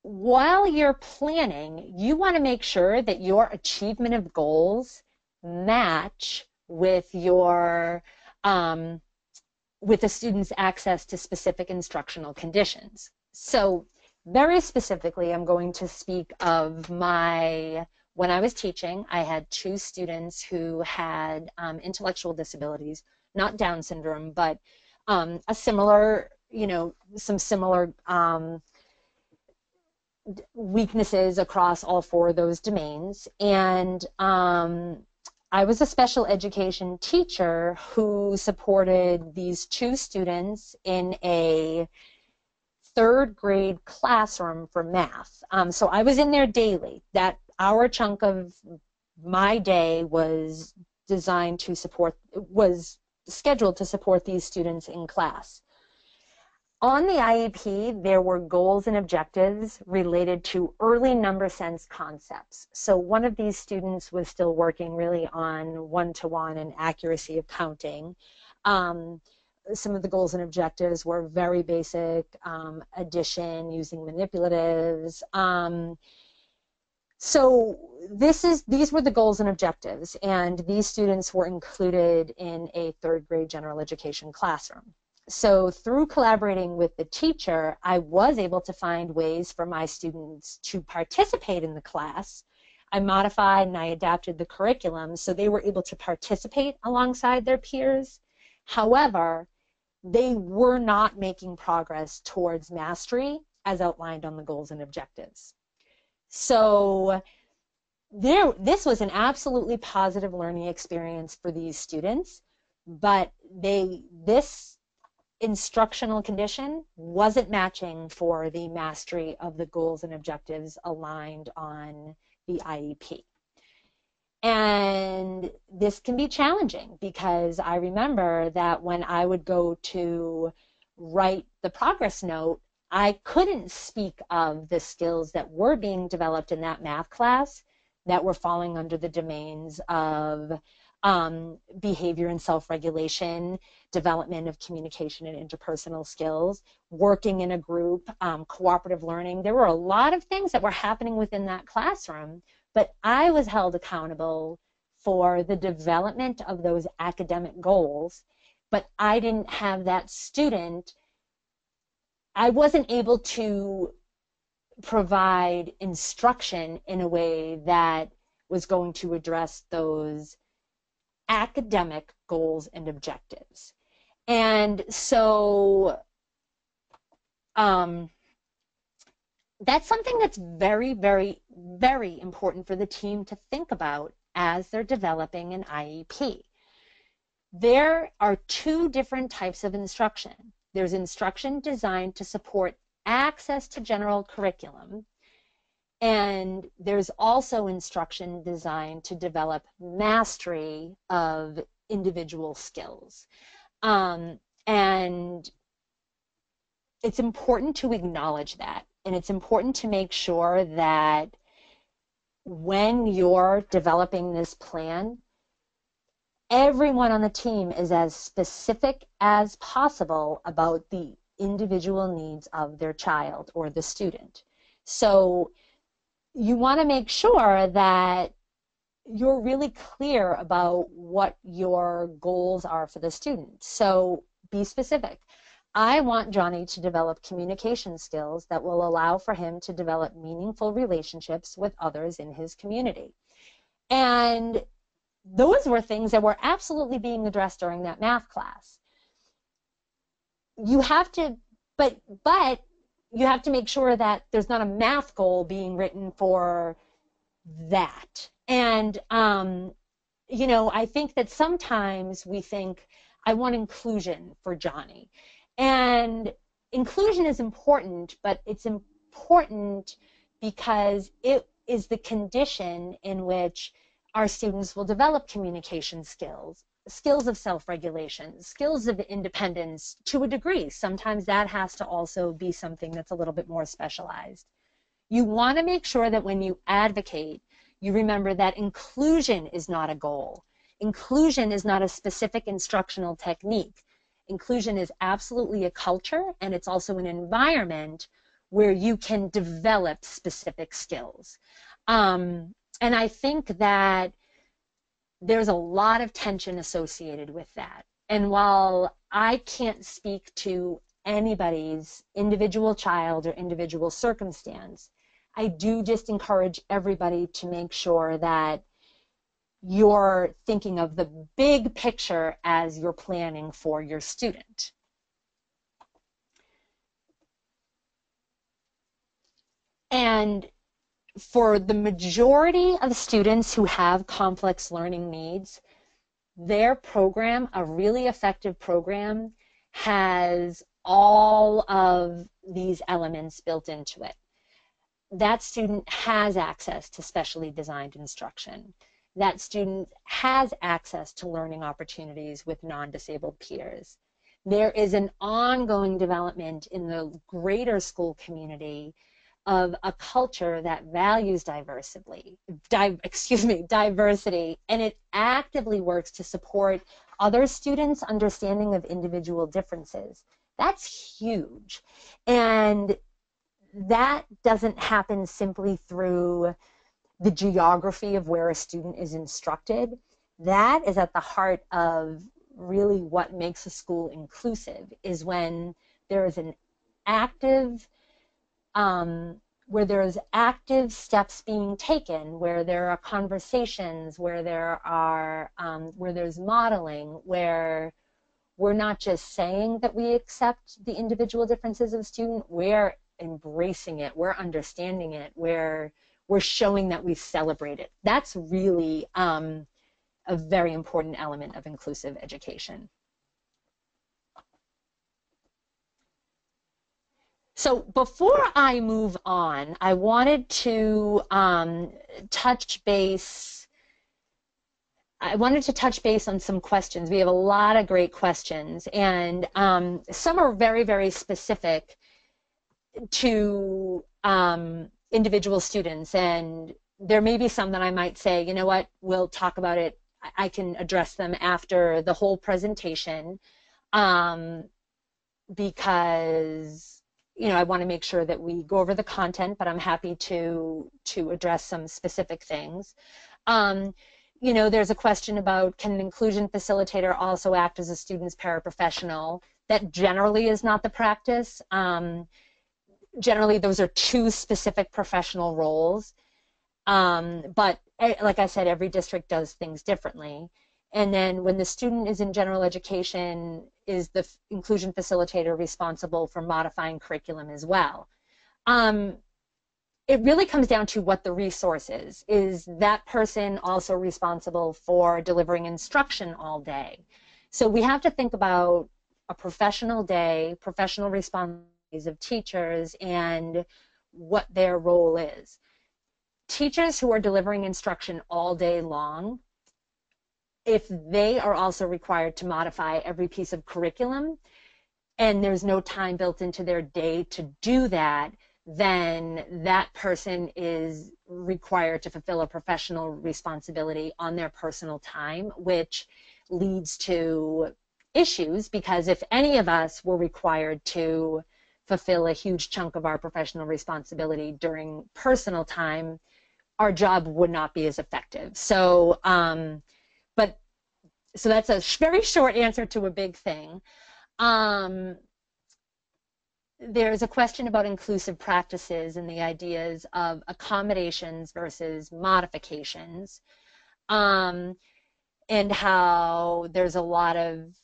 while you're planning, you want to make sure that your achievement of goals match with your with the student's access to specific instructional conditions. So very specifically, I'm going to speak of when I was teaching, I had 2 students who had intellectual disabilities, not Down syndrome, but a similar, some similar weaknesses across all 4 of those domains. And I was a special education teacher who supported these 2 students in a 3rd grade classroom for math. So I was in there daily. That hour chunk of my day was scheduled to support these students in class. On the IEP, there were goals and objectives related to early number sense concepts. So one of these students was still working really on one-to-one and accuracy of counting. Some of the goals and objectives were very basic, addition using manipulatives. So these were the goals and objectives, and these students were included in a 3rd grade general education classroom. So through collaborating with the teacher, I was able to find ways for my students to participate in the class. I modified and I adapted the curriculum so they were able to participate alongside their peers. However, they were not making progress towards mastery as outlined on the goals and objectives. So this was an absolutely positive learning experience for these students, but this instructional condition wasn't matching for the mastery of the goals and objectives aligned on the IEP. And this can be challenging, because I remember that when I would go to write the progress note, I couldn't speak of the skills that were being developed in that math class that were falling under the domains of behavior and self-regulation, development of communication and interpersonal skills, working in a group, cooperative learning. There were a lot of things that were happening within that classroom, but I was held accountable for the development of those academic goals, but I didn't have that student. I wasn't able to provide instruction in a way that was going to address those academic goals and objectives. And so that's something that's very, very, very important for the team to think about as they're developing an IEP. There are 2 different types of instruction. There's instruction designed to support access to general curriculum, and there's also instruction designed to develop mastery of individual skills. And it's important to acknowledge that, and it's important to make sure that when you're developing this plan, everyone on the team is as specific as possible about the individual needs of their child or the student. So you want to make sure that you're really clear about what your goals are for the student. So be specific. I want Johnny to develop communication skills that will allow for him to develop meaningful relationships with others in his community. And those were things that were absolutely being addressed during that math class. you have to, but you have to make sure that there's not a math goal being written for that. And you know, I think that sometimes we think, I want inclusion for Johnny. And inclusion is important, but it's important because it is the condition in which our students will develop communication skills, skills of self-regulation, skills of independence to a degree. Sometimes that has to also be something that's a little bit more specialized. You want to make sure that when you advocate, you remember that inclusion is not a goal. Inclusion is not a specific instructional technique. Inclusion is absolutely a culture, and it's also an environment where you can develop specific skills. And I think that there's a lot of tension associated with that. And while I can't speak to anybody's individual child or individual circumstance, I do just encourage everybody to make sure that you're thinking of the big picture as you're planning for your student. And for the majority of students who have complex learning needs, their program, a really effective program, has all of these elements built into it. That student has access to specially designed instruction. That student has access to learning opportunities with non-disabled peers. There is an ongoing development in the greater school community of a culture that values diversity, and it actively works to support other students' understanding of individual differences. That's huge. And that doesn't happen simply through the geography of where a student is instructed. That is at the heart of really what makes a school inclusive, is when there is an active, where there's active steps being taken, where there are conversations, where there's modeling, where we're not just saying that we accept the individual differences of the student, we're embracing it, we're understanding it, we're showing that we celebrate it. That's really a very important element of inclusive education. So before I move on, I wanted to touch base on some questions. We have a lot of great questions, and some are very, very specific to individual students, and there may be some that I might say, you know what, we'll talk about it. I can address them after the whole presentation, because I want to make sure that we go over the content, but I'm happy to address some specific things. There's a question about, can an inclusion facilitator also act as a student's paraprofessional? That generally is not the practice. Generally, those are two specific professional roles. But like I said, every district does things differently. And then when the student is in general education, is the inclusion facilitator responsible for modifying curriculum as well? It really comes down to what the resource is. Is that person also responsible for delivering instruction all day? So we have to think about a professional day, professional responsibilities of teachers, and what their role is. Teachers who are delivering instruction all day long, if they are also required to modify every piece of curriculum and there's no time built into their day to do that, then that person is required to fulfill a professional responsibility on their personal time, which leads to issues, because if any of us were required to fulfill a huge chunk of our professional responsibility during personal time, our job would not be as effective. So, so that's a very short answer to a big thing. There's a question about inclusive practices and the ideas of accommodations versus modifications, and how there's a lot of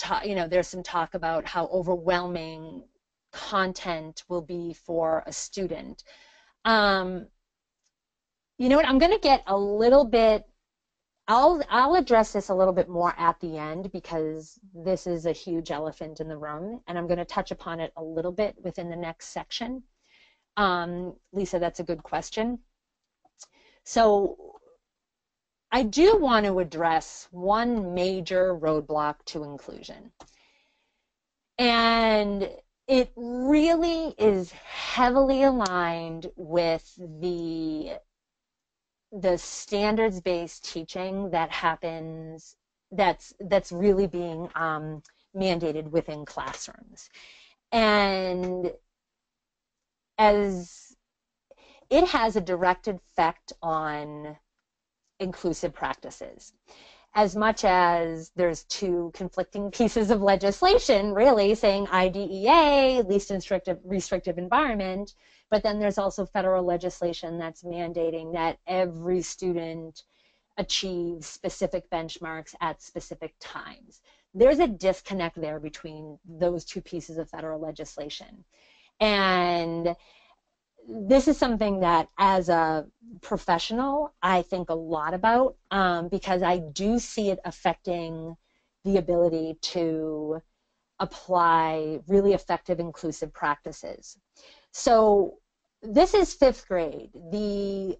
there's some talk about how overwhelming content will be for a student. You know what, I'm going to get a little bit, I'll address this a little bit more at the end, because this is a huge elephant in the room, and I'm going to touch upon it a little bit within the next section. Lisa, that's a good question. So I do want to address one major roadblock to inclusion. And it really is heavily aligned with the standards-based teaching that happens, that's really being mandated within classrooms. And as it has a direct effect on inclusive practices. As much as there's two conflicting pieces of legislation, really, saying IDEA, least restrictive environment, but then there's also federal legislation that's mandating that every student achieve specific benchmarks at specific times. There's a disconnect there between those two pieces of federal legislation. And this is something that, as a professional, I think a lot about, because I do see it affecting the ability to apply really effective inclusive practices. So this is 5th grade. The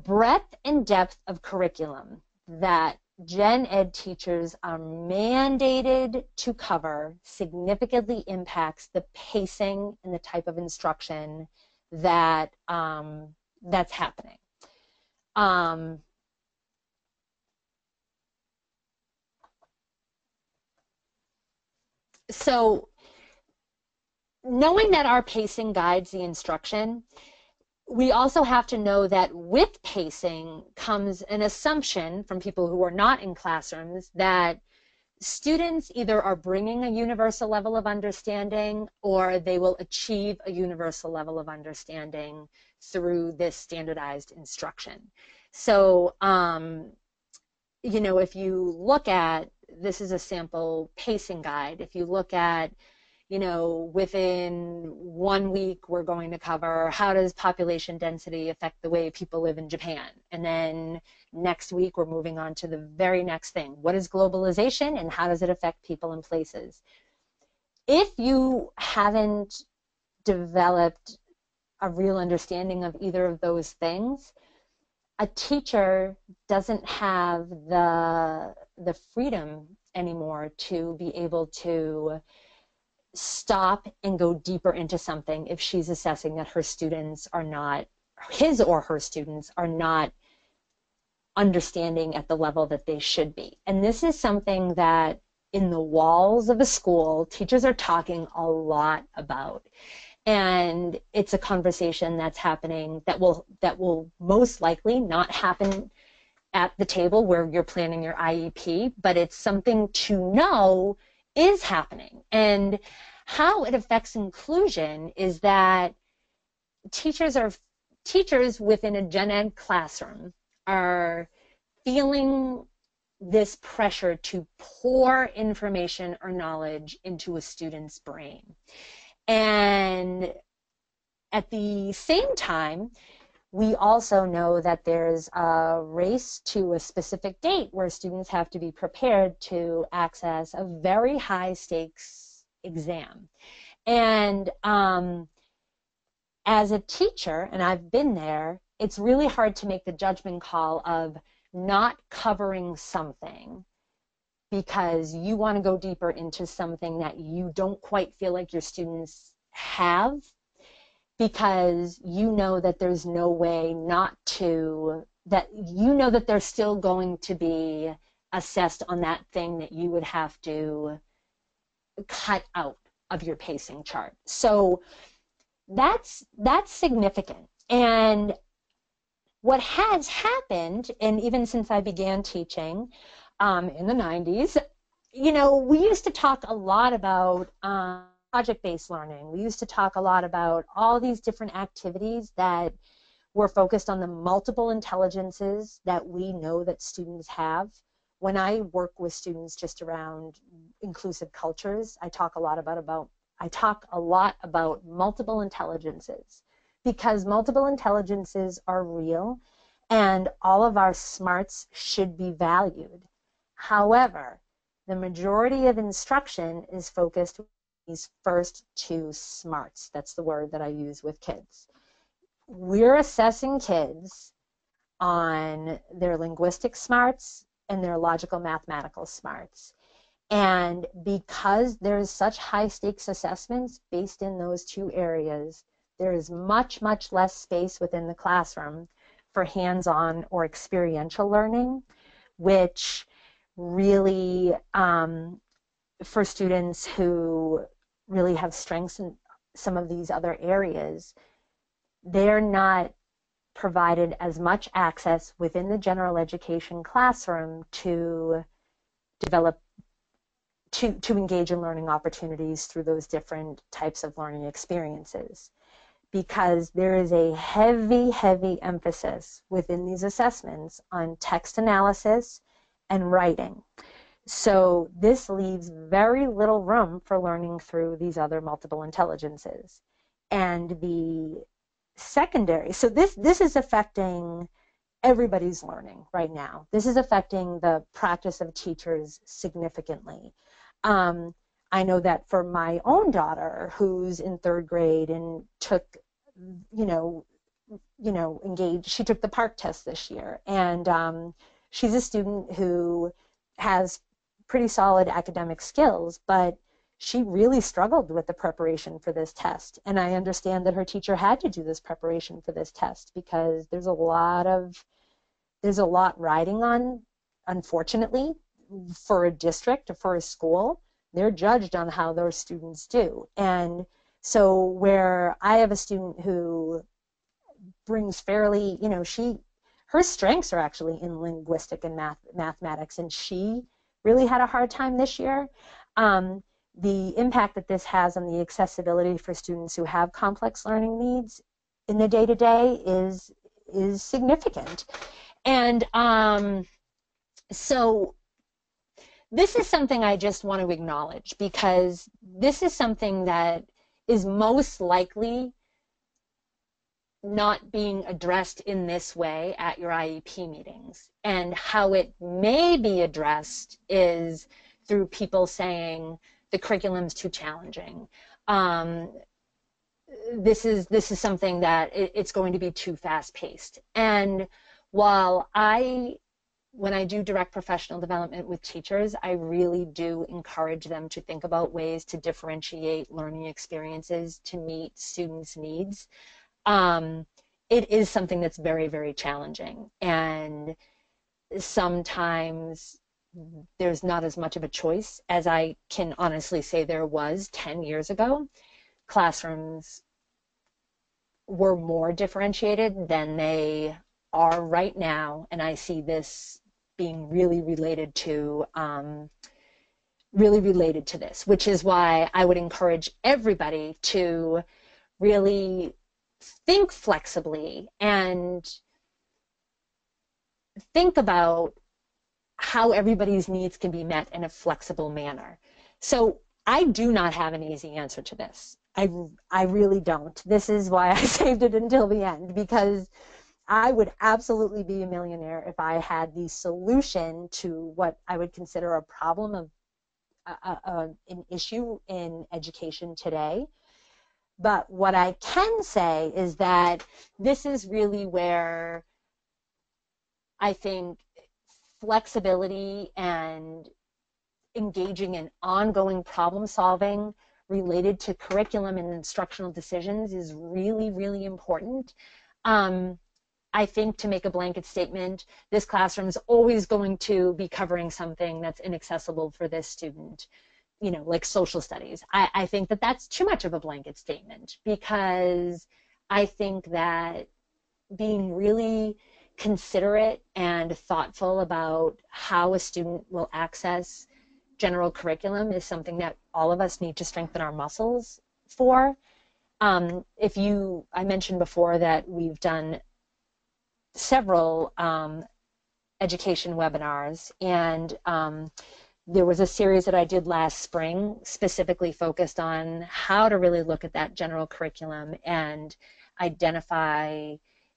breadth and depth of curriculum that gen ed teachers are mandated to cover significantly impacts the pacing and the type of instruction that that's happening. So knowing that our pacing guides the instruction, we also have to know that with pacing comes an assumption from people who are not in classrooms that students either are bringing a universal level of understanding or they will achieve a universal level of understanding through this standardized instruction. So, you know, if you look at, this is a sample pacing guide, if you look at, you know, within 1 week, we're going to cover how does population density affect the way people live in Japan. And then next week, we're moving on to the very next thing. What is globalization and how does it affect people and places? If you haven't developed a real understanding of either of those things, a teacher doesn't have the freedom anymore to be able to stop and go deeper into something if she's assessing that her students are not, his or her students are not understanding at the level that they should be. And this is something that in the walls of a school, teachers are talking a lot about. And it's a conversation that's happening that will most likely not happen at the table where you're planning your IEP, but it's something to know is happening. And how it affects inclusion is that teachers within a gen ed classroom are feeling this pressure to pour information or knowledge into a student's brain. And at the same time, we also know that there's a race to a specific date where students have to be prepared to access a very high stakes exam. And as a teacher, and I've been there, it's really hard to make the judgment call of not covering something because you want to go deeper into something that you don't quite feel like your students have, because you know that there's no way not to, that you know that they're still going to be assessed on that thing that you would have to cut out of your pacing chart. So that's significant. And what has happened, and even since I began teaching in the 90s, you know, we used to talk a lot about project-based learning. We used to talk a lot about all these different activities that were focused on the multiple intelligences that we know that students have when I work with students just around inclusive cultures, I talk a lot about multiple intelligences, because multiple intelligences are real and all of our smarts should be valued. However, the majority of instruction is focused on these first two smarts. That's the word that I use with kids. We're assessing kids on their linguistic smarts and their logical mathematical smarts. And because there's such high stakes assessments based in those two areas, there is much, much less space within the classroom for hands-on or experiential learning, which really, for students who really have strengths in some of these other areas, they're not provided as much access within the general education classroom to develop, to engage in learning opportunities through those different types of learning experiences. Because there is a heavy, heavy emphasis within these assessments on text analysis and writing. So this leaves very little room for learning through these other multiple intelligences. And the secondary, so this is affecting everybody's learning right now. This is affecting the practice of teachers significantly. I know that for my own daughter, who's in third grade and took, engaged, she took the PARCC test this year, and she's a student who has pretty solid academic skills, but she really struggled with the preparation for this test. And I understand that her teacher had to do this preparation for this test because there's a lot riding on, unfortunately, for a district or for a school. They're judged on how those students do. And so where I have a student who brings fairly, her strengths are actually in linguistic and mathematics, and she really had a hard time this year. The impact that this has on the accessibility for students who have complex learning needs in the day-to-day is significant. And so this is something I just want to acknowledge, because this is something that is most likely not being addressed in this way at your IEP meetings. And how it may be addressed is through people saying the curriculum's too challenging. This is something that it's going to be too fast-paced. And while when I do direct professional development with teachers, I really do encourage them to think about ways to differentiate learning experiences to meet students' needs. It is something that's very, very challenging. And sometimes there's not as much of a choice as I can honestly say there was 10 years ago. Classrooms were more differentiated than they are right now, and I see this being really related to this, which is why I would encourage everybody to really think flexibly and think about how everybody's needs can be met in a flexible manner. So I do not have an easy answer to this. I really don't. This is why I saved it until the end, because I would absolutely be a millionaire if I had the solution to what I would consider a problem of an issue in education today. But what I can say is that this is really where I think flexibility and engaging in ongoing problem solving related to curriculum and instructional decisions is really, really important. I think, to make a blanket statement, this classroom is always going to be covering something that's inaccessible for this student, like social studies. I think that that's too much of a blanket statement, because I think that being really considerate and thoughtful about how a student will access general curriculum is something that all of us need to strengthen our muscles for. I mentioned before that we've done several education webinars, and there was a series that I did last spring specifically focused on how to really look at that general curriculum and identify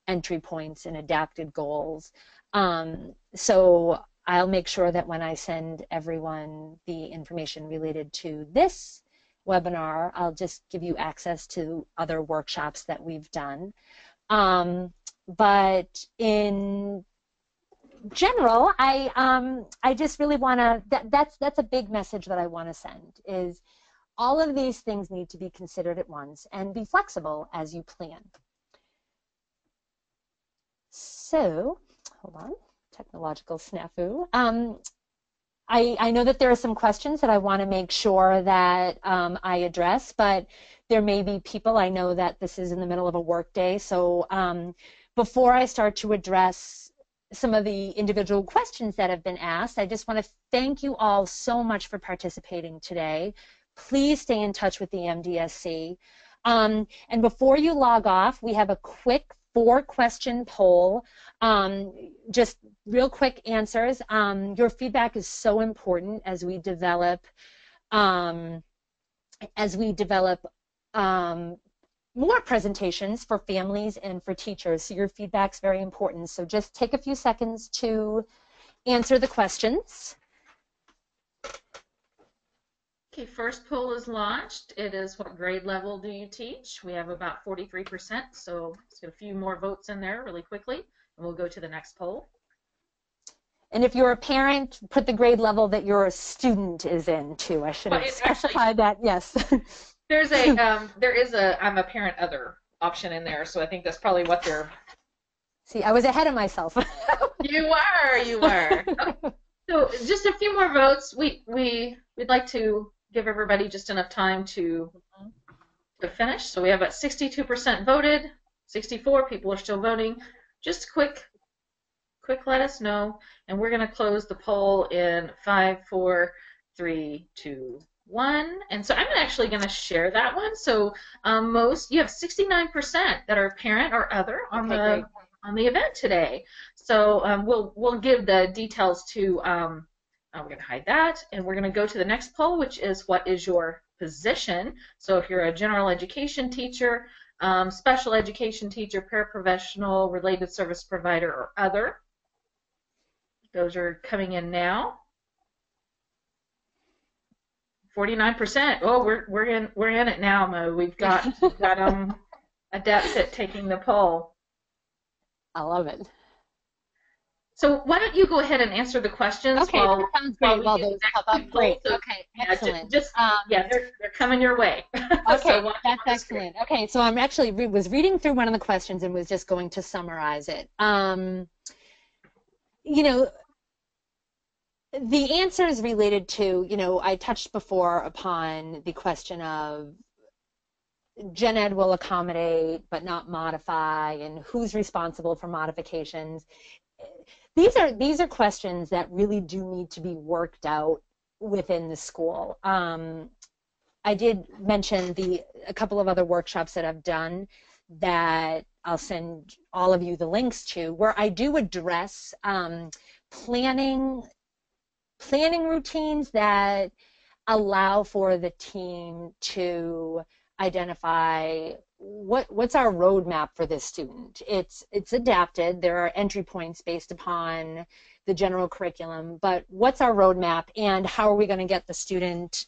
entry points and adapted goals. So I'll make sure that when I send everyone the information related to this webinar, I'll just give you access to other workshops that we've done. But in general, I just really want to, that's a big message that I want to send, is all of these things need to be considered at once and be flexible as you plan. So, hold on, technological snafu. I know that there are some questions that I want to make sure that I address, but there may be people, I know that this is in the middle of a work day, so before I start to address some of the individual questions that have been asked, I just want to thank you all so much for participating today. Please stay in touch with the MDSC. And before you log off, we have a quick 4-question poll, just real quick answers. Your feedback is so important as we develop more presentations for families and for teachers. So your feedback's very important. So just take a few seconds to answer the questions. Okay, first poll is launched. It is, what grade level do you teach? We have about 43%, so let's get a few more votes in there really quickly, and we'll go to the next poll. And if you're a parent, put the grade level that your student is in too. I should have specified that, yes. There is a I'm a parent other option in there, so I think that's probably what they're. See, I was ahead of myself. You were. Okay. So just a few more votes. We'd like to give everybody just enough time to finish. So we have about 62% voted, 64 people are still voting. Just quick let us know, and we're going to close the poll in 5, 4, 3, 2, 1. And so I'm actually going to share that one. So you have 69% that are parent or other on the event today. So we'll give the details to. We're going to hide that, and we're going to go to the next poll, which is, what is your position? So if you're a general education teacher, special education teacher, paraprofessional, related service provider, or other. Those are coming in now. 49%. Oh, we're in it now, Mo. We've got adepts at taking the poll. I love it. So why don't you go ahead and answer the questions? Okay, that sounds great. While those pop up, great. Okay, excellent. They're coming your way. Okay, so that's excellent. Okay, so I'm actually was reading through one of the questions and was just going to summarize it. You know, the answers related to, I touched before upon the question of Gen Ed will accommodate but not modify, and who's responsible for modifications. These are questions that really do need to be worked out within the school. I did mention a couple of other workshops that I've done that I'll send all of you the links to, where I do address planning routines that allow for the team to identify what's our roadmap for this student. It's adapted. There are entry points based upon the general curriculum, but what's our roadmap, and how are we going to get the student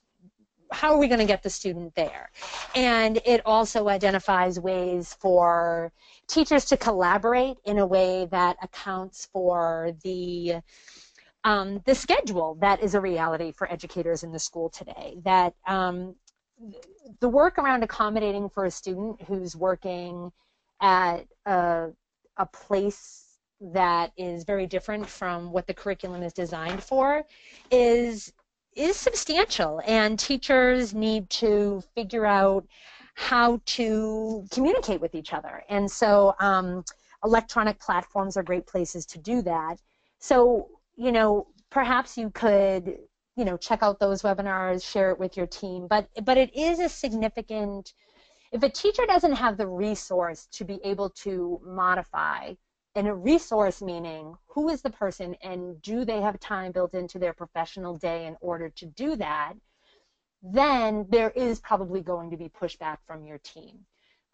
there? And it also identifies ways for teachers to collaborate in a way that accounts for the schedule that is a reality for educators in the school today. That the work around accommodating for a student who's working at a place that is very different from what the curriculum is designed for is substantial, and teachers need to figure out how to communicate with each other. And so electronic platforms are great places to do that. So, perhaps you could, check out those webinars, share it with your team, but it is a significant, if a teacher doesn't have the resource to be able to modify And a resource meaning who is the person and do they have time built into their professional day in order to do that, then there is probably going to be pushback from your team.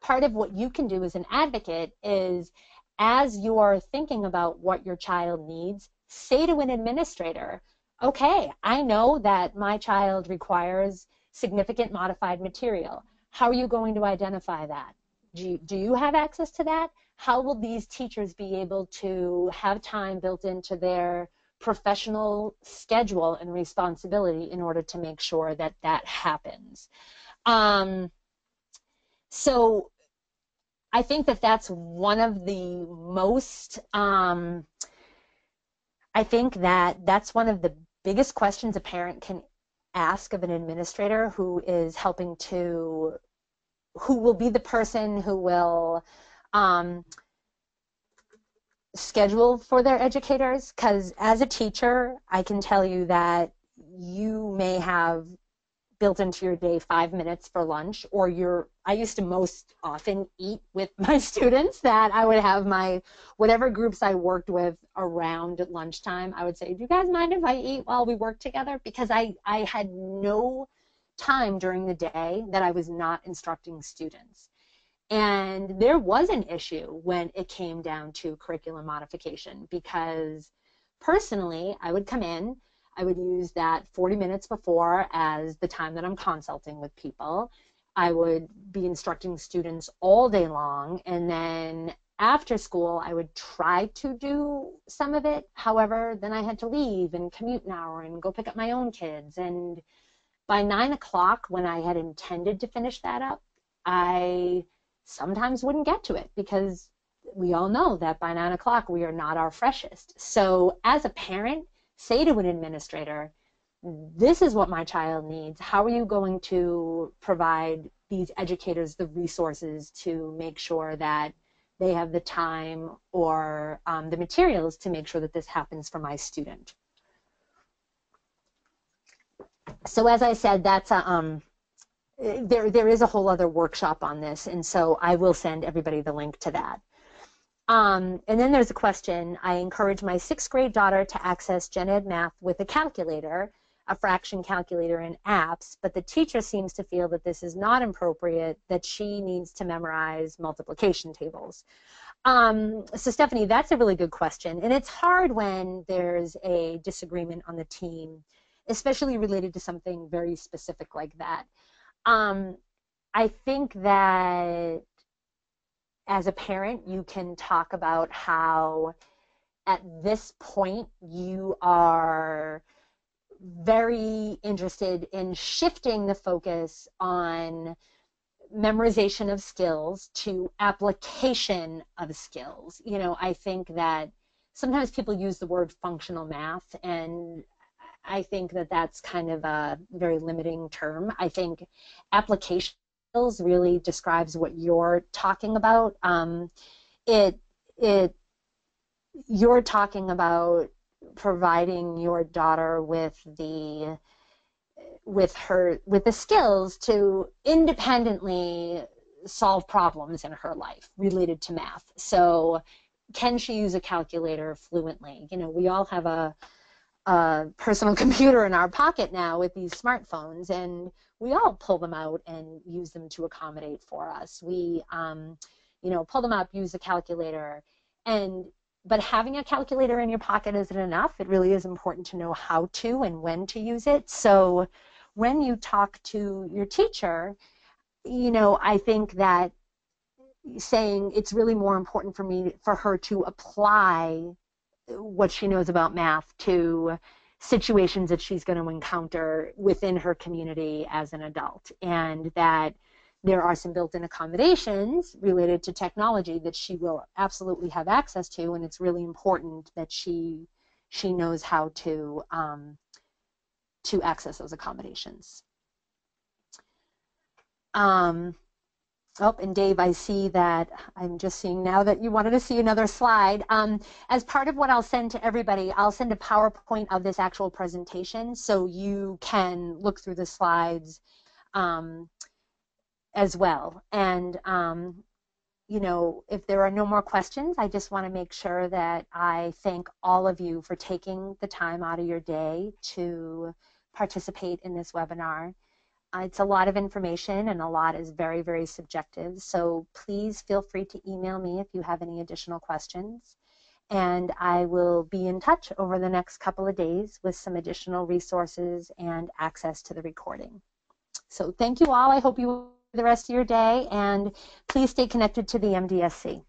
Part of what you can do as an advocate is, as you're thinking about what your child needs, say to an administrator, okay, I know that my child requires significant modified material. How are you going to identify that? Do you have access to that? How will these teachers be able to have time built into their professional schedule and responsibility in order to make sure that that happens? So I think that that's one of the most, I think that that's one of the biggest questions a parent can ask of an administrator who is helping to, who will be the person who will schedule for their educators. Because as a teacher, I can tell you that you may have built into your day 5 minutes for lunch, or I used to most often eat with my students, that I would have my, whatever groups I worked with around lunchtime, I would say, do you guys mind if I eat while we work together? Because I had no time during the day that I was not instructing students. And there was an issue when it came down to curriculum modification, because personally, I would come in, I would use that 40 minutes before as the time that I'm consulting with people. I would be instructing students all day long, and then after school, I would try to do some of it. However, then I had to leave and commute an hour and go pick up my own kids. And by 9 o'clock, when I had intended to finish that up, I sometimes wouldn't get to it, because we all know that by 9 o'clock, we are not our freshest. So as a parent, say to an administrator, this is what my child needs. How are you going to provide these educators the resources to make sure that they have the time or the materials to make sure that this happens for my student? So as I said, that's a, there is a whole other workshop on this, and so I will send everybody the link to that. And then there's a question. I encourage my 6th grade daughter to access Gen Ed Math with a calculator, a fraction calculator, and apps, but the teacher seems to feel that this is not appropriate, that she needs to memorize multiplication tables. So Stephanie, that's a really good question. And it's hard when there's a disagreement on the team, especially related to something very specific like that. I think that as a parent, you can talk about how at this point you are very interested in shifting the focus on memorization of skills to application of skills. You know, I think that sometimes people use the word functional math, and I think that that's kind of a very limiting term. I think application skills really describes what you're talking about. You're talking about providing your daughter with the skills to independently solve problems in her life related to math. So can she use a calculator fluently? You know, we all have a personal computer in our pocket now with these smartphones, and we all pull them out and use them to accommodate for us. We, you know, pull them up, use a calculator, but having a calculator in your pocket isn't enough. It really is important to know how to and when to use it. So when you talk to your teacher, you know, I think that saying it's really more important for her to apply what she knows about math to situations that she's going to encounter within her community as an adult, and that there are some built-in accommodations related to technology that she will absolutely have access to, and it's really important that she knows how to access those accommodations. Oh, and Dave, I see that, I'm just seeing now that you wanted to see another slide. As part of what I'll send to everybody, I'll send a PowerPoint of this actual presentation so you can look through the slides as well. And you know, if there are no more questions, I just want to make sure that I thank all of you for taking the time out of your day to participate in this webinar. It's a lot of information and a lot is very, very subjective. So please feel free to email me if you have any additional questions. And I will be in touch over the next couple of days with some additional resources and access to the recording. So thank you all. I hope you enjoy the rest of your day, and please stay connected to the MDSC.